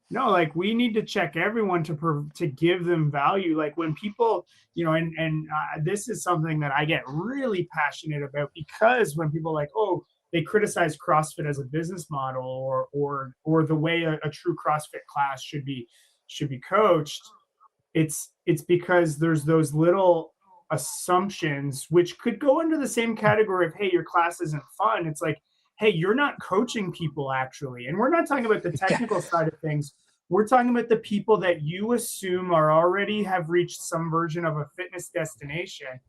no, like we need to check everyone to give them value. Like when people, and this is something that I get really passionate about, because when people like, oh, they criticize CrossFit as a business model, or the way a true CrossFit class should be coached. It's because there's those little assumptions which could go into the same category of, hey, your class isn't fun. It's like, hey, you're not coaching people actually. And we're not talking about the technical side of things. We're talking about the people that you assume are already have reached some version of a fitness destination.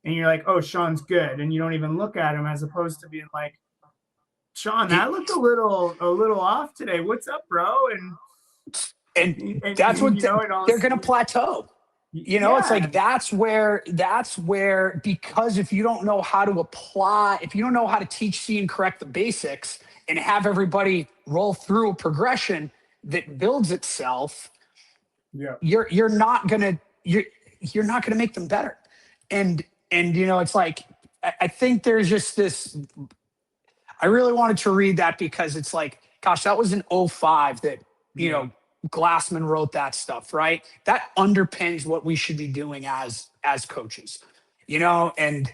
And you're like, oh, Sean's good. And you don't even look at him, as opposed to being like, Sean, that looked a little off today. What's up, bro? And that's what they're going to plateau. It's like, that's where, because if you don't know how to apply, if you don't know how to teach, see, and correct the basics and have everybody roll through a progression that builds itself, you're not going to make them better. And it's like, I think there's just this, I really wanted to read that because it's like, gosh, that was in 2005 that, Glassman wrote that stuff, right? That underpins what we should be doing as coaches, and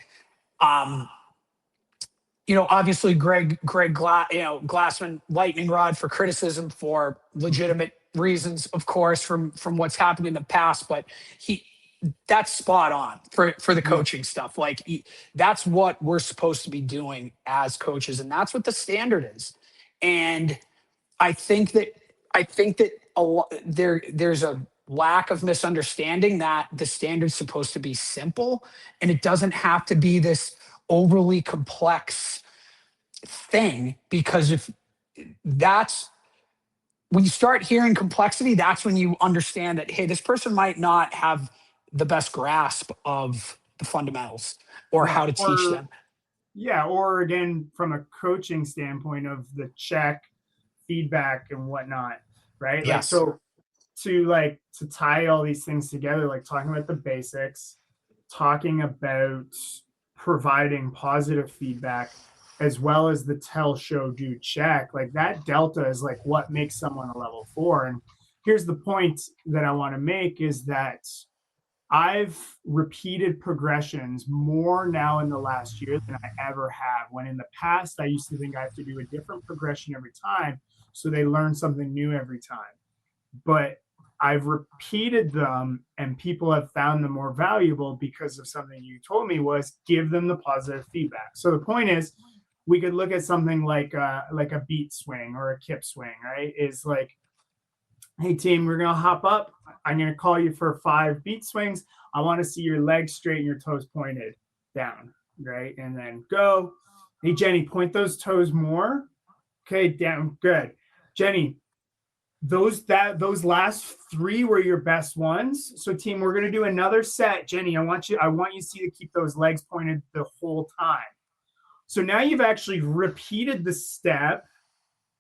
obviously Greg Glassman, lightning rod for criticism for legitimate reasons, of course, from what's happened in the past, but that's spot on for the coaching stuff. Like that's what we're supposed to be doing as coaches, and that's what the standard is. And I think that there's a lack of misunderstanding that the standard's supposed to be simple, and it doesn't have to be this overly complex thing, because if that's when you start hearing complexity, that's when you understand that, hey, this person might not have the best grasp of the fundamentals or how to teach them. Yeah. Or again, from a coaching standpoint of the check, feedback, and whatnot, right? Yes. Like, so to tie all these things together, like talking about the basics, talking about providing positive feedback, as well as the tell, show, do, check, like that delta is like what makes someone a level 4. And here's the point that I want to make is that I've repeated progressions more now in the last year than I ever have. When in the past, I used to think I have to do a different progression every time, so they learn something new every time. But I've repeated them, and people have found them more valuable because of something you told me, was give them the positive feedback. So the point is, we could look at something like a beat swing or a kip swing, right? Is like, hey team, we're gonna hop up. I'm gonna call you for 5 beat swings. I want to see your legs straight and your toes pointed down, right? And then go. Hey Jenny, point those toes more. Okay, down. Good. Jenny, those last 3 were your best ones. So team, we're gonna do another set. Jenny, I want you to see to keep those legs pointed the whole time. So now you've actually repeated the step,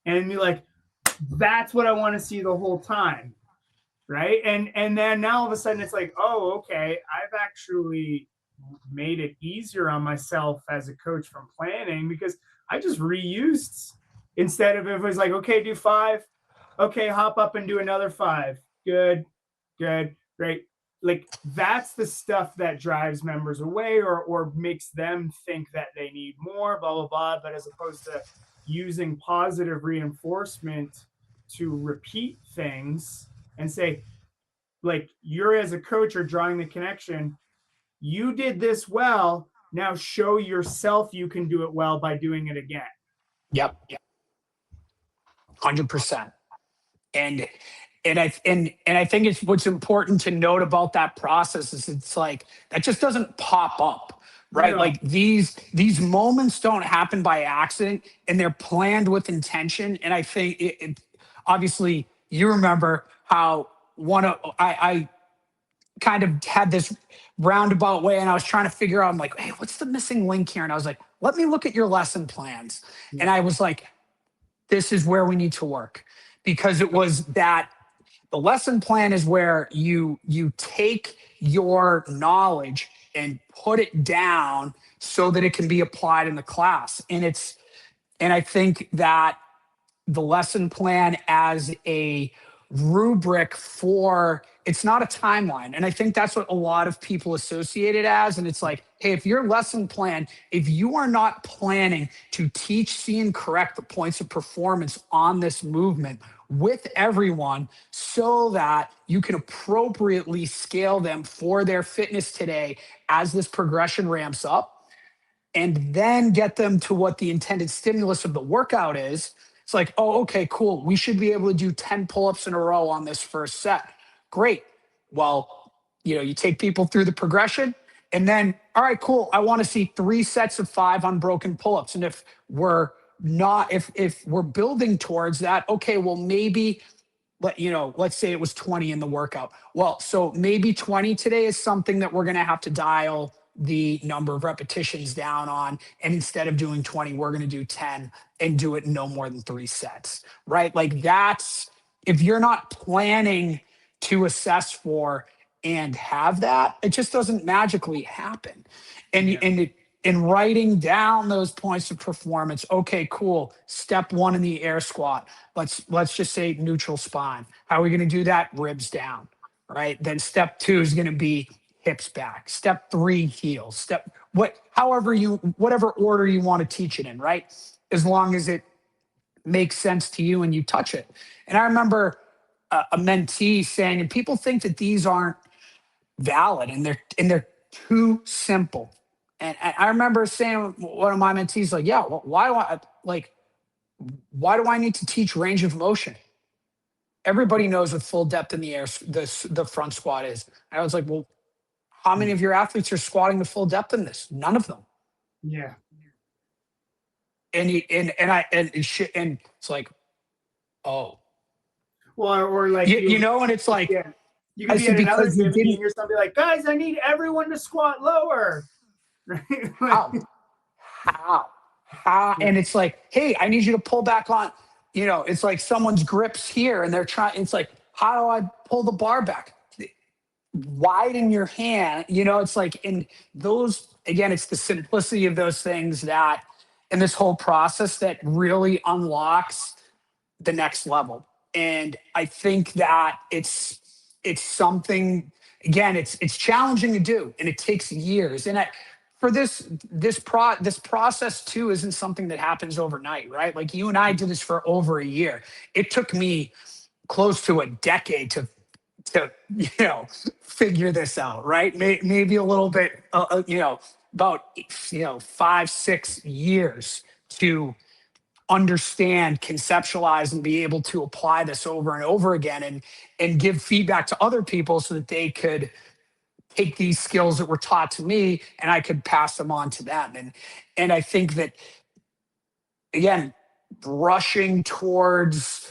and you're like, that's what I want to see the whole time, right? And then now all of a sudden it's like, oh, okay, I've actually made it easier on myself as a coach from planning, because I just reused, instead of, if it was like, okay, do 5, okay, hop up and do another 5, good, great. Like that's the stuff that drives members away, or makes them think that they need more, blah, blah, blah. But as opposed to using positive reinforcement to repeat things and say, like, you're as a coach are drawing the connection. You did this well. Now show yourself you can do it well by doing it again. Yep. 100%. And I think it's what's important to note about that process is it's like that just doesn't pop up, right? No. Like these moments don't happen by accident, and they're planned with intention. And I think obviously you remember how I kind of had this roundabout way, and I was trying to figure out, I'm like, hey, what's the missing link here? And I was like, let me look at your lesson plans. Yeah. And I was like, this is where we need to work, because it was that the lesson plan is where you take your knowledge and put it down so that it can be applied in the class. And it's And I think that the lesson plan as a rubric for, it's not a timeline. And I think that's what a lot of people associate it as. And it's like, hey, if your lesson plan, if you are not planning to teach, see, and correct the points of performance on this movement with everyone so that you can appropriately scale them for their fitness today as this progression ramps up, and then get them to what the intended stimulus of the workout is. It's like, oh, okay, cool. We should be able to do 10 pull-ups in a row on this first set. Great. Well, you take people through the progression, and then, all right, cool. I want to see 3 sets of 5 unbroken pull-ups. And if we're not, if we're building towards that, okay, well, maybe let's say it was 20 in the workout. Well, so maybe 20 today is something that we're going to have to dial the number of repetitions down on. And instead of doing 20, we're going to do 10 and do it no more than 3 sets, right? Like that's, if you're not planning to assess for and have that, it just doesn't magically happen. And, Yeah. in writing down those points of performance, okay, cool. Step 1 in the air squat. Let's just say neutral spine. How are we going to do that? Ribs down, right? Then step 2 is going to be hips back. Step 3, heels. Whatever order you want to teach it in, right? As long as it makes sense to you and you touch it. And I remember a mentee saying, and people think that these aren't valid and they're too simple. And I remember saying, one of my mentees, like, yeah, well, why do I need to teach range of motion? Everybody knows what full depth in the air, the front squat is. I was like, well, how many of your athletes are squatting the full depth in this? None of them. Yeah. And it's like, oh, Well, or like and it's like, yeah, you I could be said, at another because you gym didn't. meeting or something like, guys, I need everyone to squat lower. Right? How? And it's like, hey, I need you to pull back on. It's like someone's grips here, and they're trying. It's like, how do I pull the bar back? Widen your hand. It's like, in those, again, it's the simplicity of those things that, in this whole process, that really unlocks the next level. And I think that it's something, again, it's challenging to do, and it takes years. And for this process too isn't something that happens overnight, right? Like, you and I did this for over a year. It took me close to a decade to figure this out, right? Maybe a little bit, about 5-6 years to understand, conceptualize, and be able to apply this over and over again, and give feedback to other people so that they could take these skills that were taught to me and I could pass them on to them. And I think that, again, rushing towards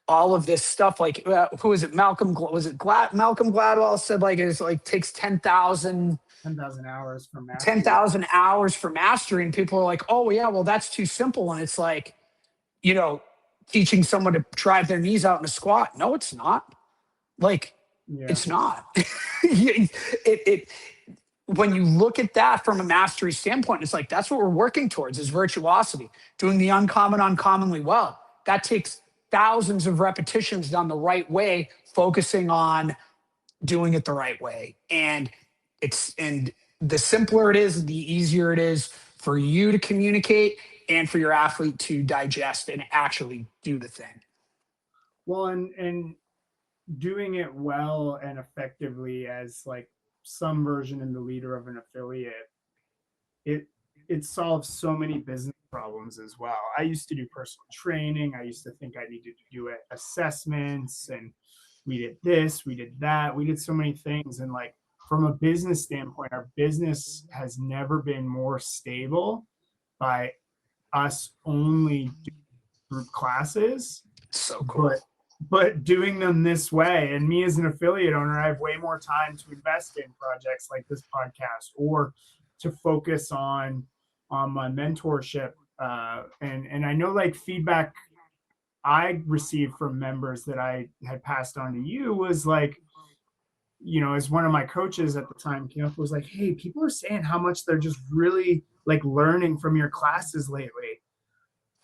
all of this stuff, like, who is it? Malcolm Gladwell said, like, it's like takes 10,000 hours for mastery. 10,000 hours for mastery. And people are like, oh yeah, well, that's too simple. And it's like, teaching someone to drive their knees out in a squat. No, it's not. Like, it's not. When you look at that from a mastery standpoint, it's like, that's what we're working towards, is virtuosity, doing the uncommon uncommonly well. That takes thousands of repetitions done the right way, focusing on doing it the right way. And the simpler it is, the easier it is for you to communicate and for your athlete to digest and actually do the thing. Well, and doing it well and effectively as like some version in the leader of an affiliate, it solves so many business problems as well. I used to do personal training. I used to think I needed to do assessments, and we did this, we did that, we did so many things. And like, from a business standpoint, our business has never been more stable by us only doing group classes. So cool. But doing them this way, and me as an affiliate owner, I have way more time to invest in projects like this podcast, or to focus on my mentorship. And I know, like, feedback I received from members that I had passed on to you was like, as one of my coaches at the time came up, was like, hey, people are saying how much they're just really like learning from your classes lately.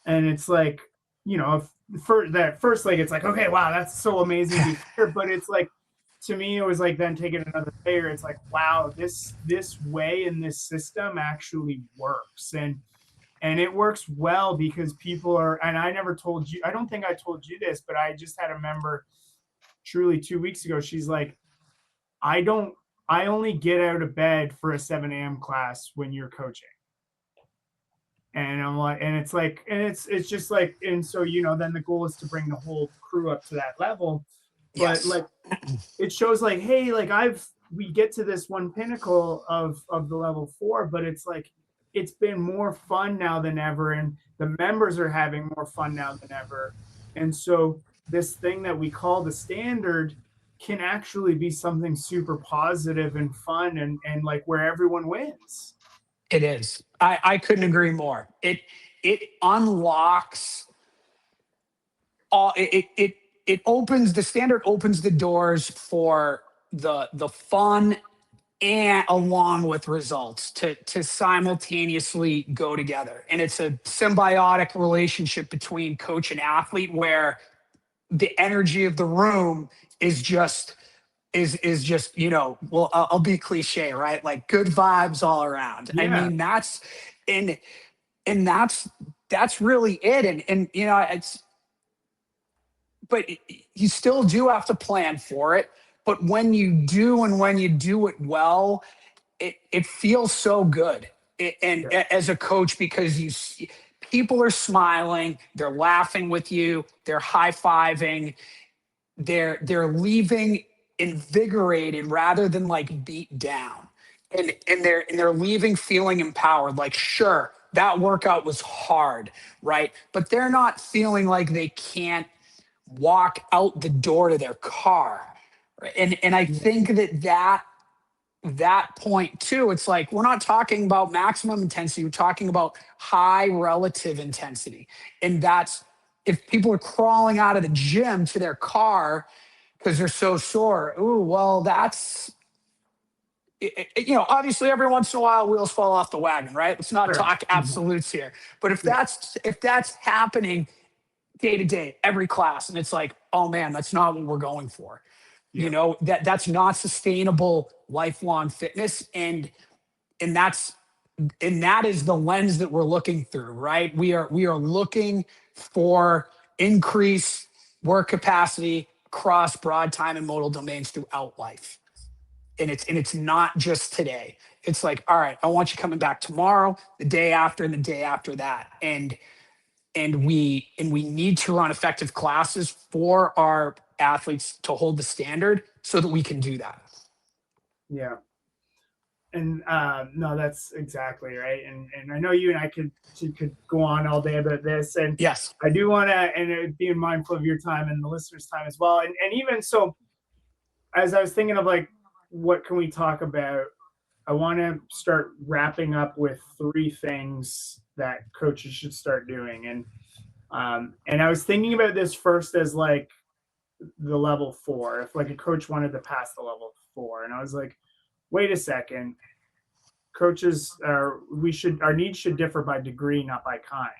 And it's like, you know, for that first, like, it's like, okay, wow, that's so amazing to hear. But it's like, to me, it was like then taking another layer. It's like, wow, this way in this system actually works. And it works well because people are, and I never told you, I don't think I told you this, but I just had a member truly 2 weeks ago. She's like, I don't, I only get out of bed for a 7 a.m. class when you're coaching. And I'm like, and it's like, and it's just like, and so, you know, then the goal is to bring the whole crew up to that level. But Yes. like, it shows like, hey, like we get to this one pinnacle of the level 4, but it's like, it's been more fun now than ever. And the members are having more fun now than ever. And so this thing that we call the standard can actually be something super positive and fun, and like where everyone wins. It is. I couldn't agree more. It unlocks all it opens the standard opens the doors for the fun and along with results to simultaneously go together. And it's a symbiotic relationship between coach and athlete where the energy of the room is just is just, you know, well, I'll be cliche, right? Like good vibes all around. I Yeah. mean, that's and and that's really it. And you know, it's but you still do have to plan for it. But when you do, and when you do it well, it feels so good. And Yeah. as a coach, because you see, people are smiling, they're laughing with you, they're high fiving, they're leaving invigorated rather than like beat down, and they're leaving feeling empowered. Like, sure, that workout was hard, right? But they're not feeling like they can't walk out the door to their car. Right? And I think that point too, it's like we're not talking about maximum intensity, we're talking about high relative intensity. And that's if people are crawling out of the gym to their car because they're so sore. Ooh, well, that's you know, obviously every once in a while wheels fall off the wagon, right? Let's not Sure. talk absolutes here. But Yeah. if that's happening day to day, every class, and it's like, oh man, that's not what we're going for. You Yeah. know, that's not sustainable lifelong fitness. And that's and that is the lens that we're looking through, right? We are looking for increased work capacity across broad time and modal domains throughout life. And it's not just today. It's like, all right, I want you coming back tomorrow, the day after, and the day after that. And we need to run effective classes for our athletes to hold the standard so that we can do that. Yeah. And no, that's exactly right. And I know you and I could go on all day about this. And Yes. I do want to, and being mindful of your time and the listeners' time as well. And even so, as I was thinking of like, what can we talk about? I want to start wrapping up with 3 things that coaches should start doing. And I was thinking about this first as like the level 4, if like a coach wanted to pass the level 4, and I was like, wait a second, coaches are our needs should differ by degree, not by kind.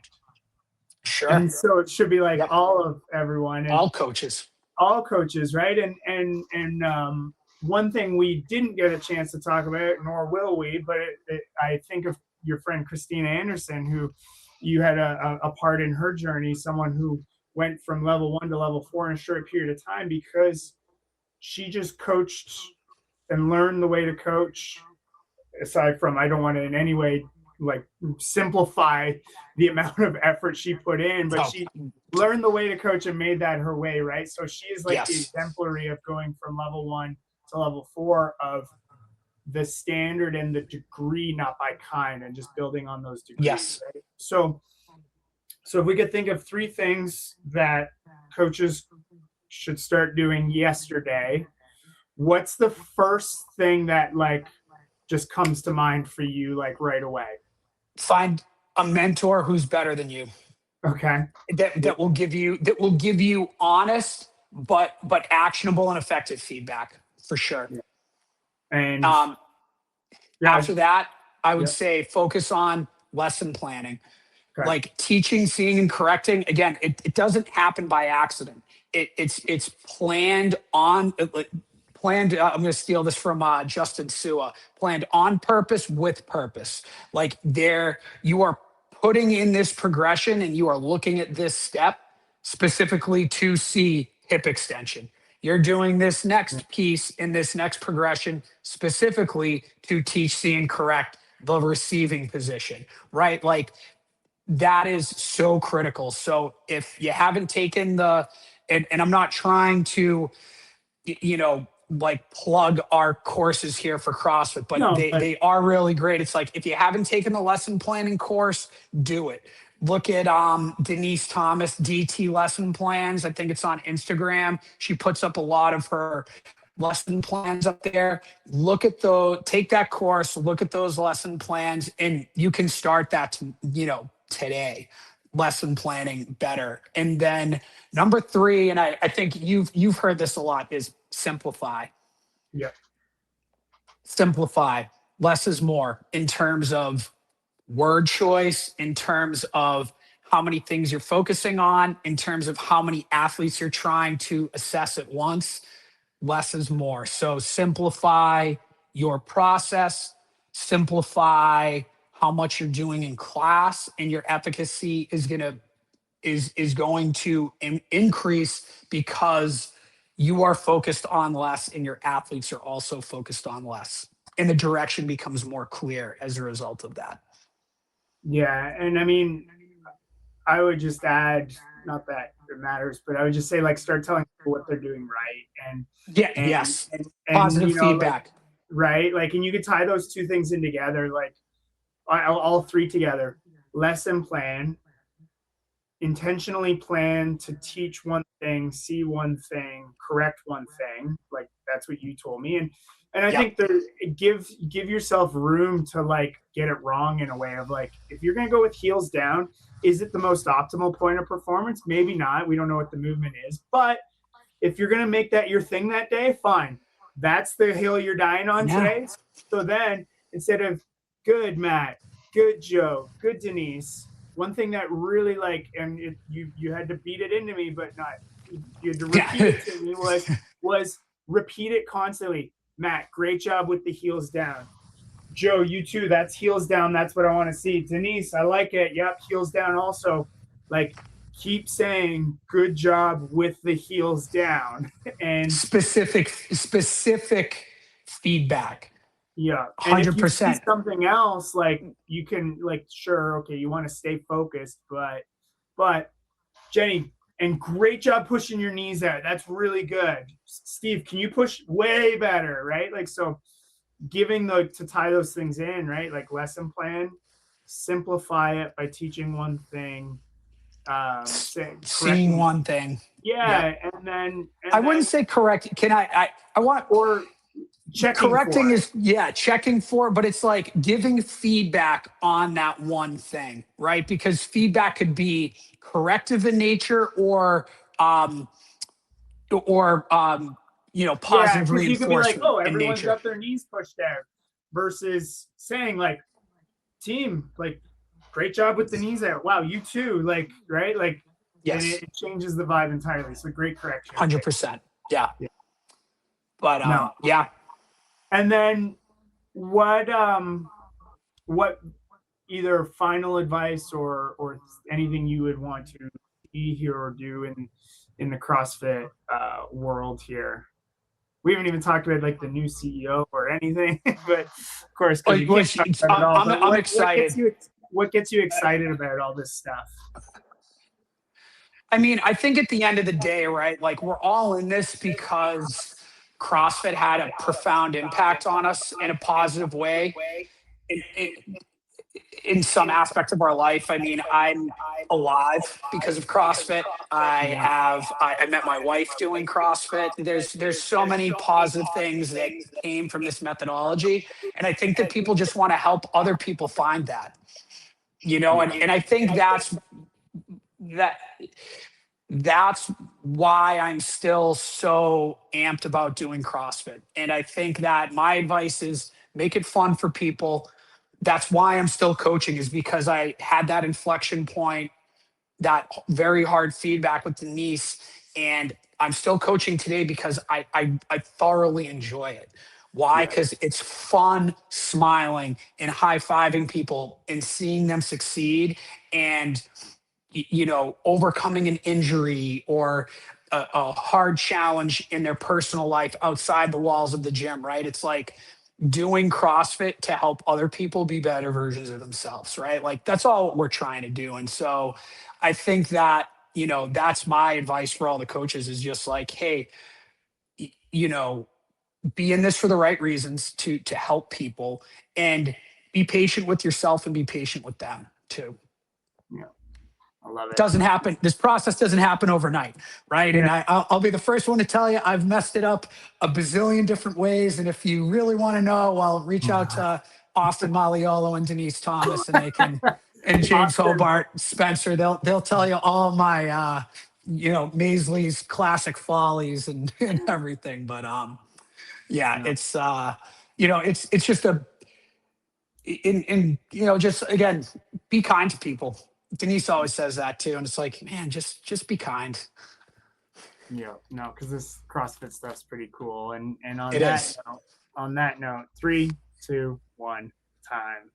Sure. And so it should be like Yep. all of everyone and All coaches. all coaches, right? And one thing we didn't get a chance to talk about, nor will we, but I think of your friend Christina Anderson, who you had a part in her journey, someone who went from level 1 to level 4 in a short period of time because she just coached and learned the way to coach. Aside from, I don't want to in any way like simplify the amount of effort she put in, but Oh, she learned the way to coach and made that her way, right? So she is like the yes. exemplary of going from level 1 to level 4 of the standard and the degree, not by kind, and just building on those degrees. Yes. Right? So if we could think of 3 things that coaches should start doing yesterday, what's the first thing that like just comes to mind for you like right away? Find a mentor who's better than you. Okay. That will give you honest but actionable and effective feedback for sure. Yeah. And Um, yeah, After that, I would yeah, say focus on lesson planning. Okay. Like teaching, seeing, and correcting. Again, it doesn't happen by accident. It's planned on. Planned. I'm going to steal this from Justin Sua. Planned on purpose with purpose. Like there, you are putting in this progression, and you are looking at this step specifically to see hip extension. You're doing this next piece in this next progression specifically to teach, see, and correct the receiving position, right? Like that is so critical. So if you haven't taken and I'm not trying to, like plug our courses here for CrossFit, but No, but they are really great. It's like, if you haven't taken the lesson planning course, do it. Look at Denise Thomas DT lesson plans. I think it's on Instagram. She puts up a lot of her lesson plans up there. Look at those, take that course, look at those lesson plans, and you can start that, today. Lesson planning better. And then number three, and I think you've heard this a lot, is simplify. yeah. Simplify. Less is more in terms of word choice, in terms of how many things you're focusing on, in terms of how many athletes you're trying to assess at once. Less is more. So simplify your process, simplify how much you're doing in class, and your efficacy is going to increase because you are focused on less and your athletes are also focused on less, and the direction becomes more clear as a result of that. Yeah. And I mean, I would just add, not that it matters, but I would just say, like, start telling people what they're doing right. Yes. And Positive feedback. like, right. Like, and you could tie those two things in together, like all three together. Lesson plan, intentionally plan to teach one thing, see one thing, correct one thing. Like that's what you told me. And I think there, give yourself room to like get it wrong in a way of like, if you're going to go with heels down, is it the most optimal point of performance? Maybe not. We don't know what the movement is, but if you're going to make that your thing that day, fine. That's the hill you're dying on today. So then instead of good Matt, good Joe, good Denise, one thing that really like, and you had to beat it into me, but not, you had to repeat it to me was repeat it constantly. Matt, great job with the heels down. Joe, you too. That's heels down. That's what I want to see. Denise, I like it. Yep, heels down also. Like, keep saying good job with the heels down. And specific feedback. Yeah. 100%. And if you see something else, like you can like, sure, okay, you want to stay focused, but Jenny, and great job pushing your knees out. That's really good. Steve, can you push way better, right? Like, so giving to tie those things in, right? Like lesson plan, simplify it by teaching one thing, seeing one thing. Yeah. And I wouldn't say correct. Can I want, or checking correcting for is checking for, but it's like giving feedback on that one thing, right? Because feedback could be corrective in nature or positive reinforcement. You could be like, oh, everyone's got their knees pushed out, versus saying like, team, like, great job with the knees out. Wow, you too. Like, right? Like, yes, and it changes the vibe entirely. So great correction. 100%. Yeah. But no. Yeah. And then what either final advice or anything you would want to be here or do in the CrossFit world here? We haven't even talked about like the new CEO or anything, but of course, I'm excited. What gets you excited about all this stuff? I mean, I think at the end of the day, right? Like we're all in this because CrossFit had a profound impact on us in a positive way. In some aspects of our life. I mean, I'm alive because of CrossFit. I met my wife doing CrossFit. There's so many positive things that came from this methodology. And I think that people just want to help other people find that, and I think that's why I'm still so amped about doing CrossFit. And I think that my advice is make it fun for people. that's why I'm still coaching, is because I had that inflection point, that very hard feedback with Denise, and I'm still coaching today because I thoroughly enjoy it. Why? Yeah. Because it's fun smiling and high-fiving people and seeing them succeed, and overcoming an injury or a hard challenge in their personal life outside the walls of the gym, right? It's like doing CrossFit to help other people be better versions of themselves, right? Like that's all we're trying to do. And so I think that, that's my advice for all the coaches, is just like, hey, y- you know, be in this for the right reasons, to help people, and be patient with yourself and be patient with them too. Yeah. I love it. Doesn't happen. This process doesn't happen overnight, right? And Yeah. I'll be the first one to tell you, I've messed it up a bazillion different ways. And if you really want to know, well, reach out to Austin Maliolo and Denise Thomas, and and James Awesome. Hobart, Spencer. They'll tell you all my Masley's classic follies and everything. But yeah, Yeah. it's just just again, be kind to people. Denise always says that too, and it's like, man, just be kind. Yeah. No, because this CrossFit stuff's pretty cool. And It is. on that note, 3, 2, 1, time.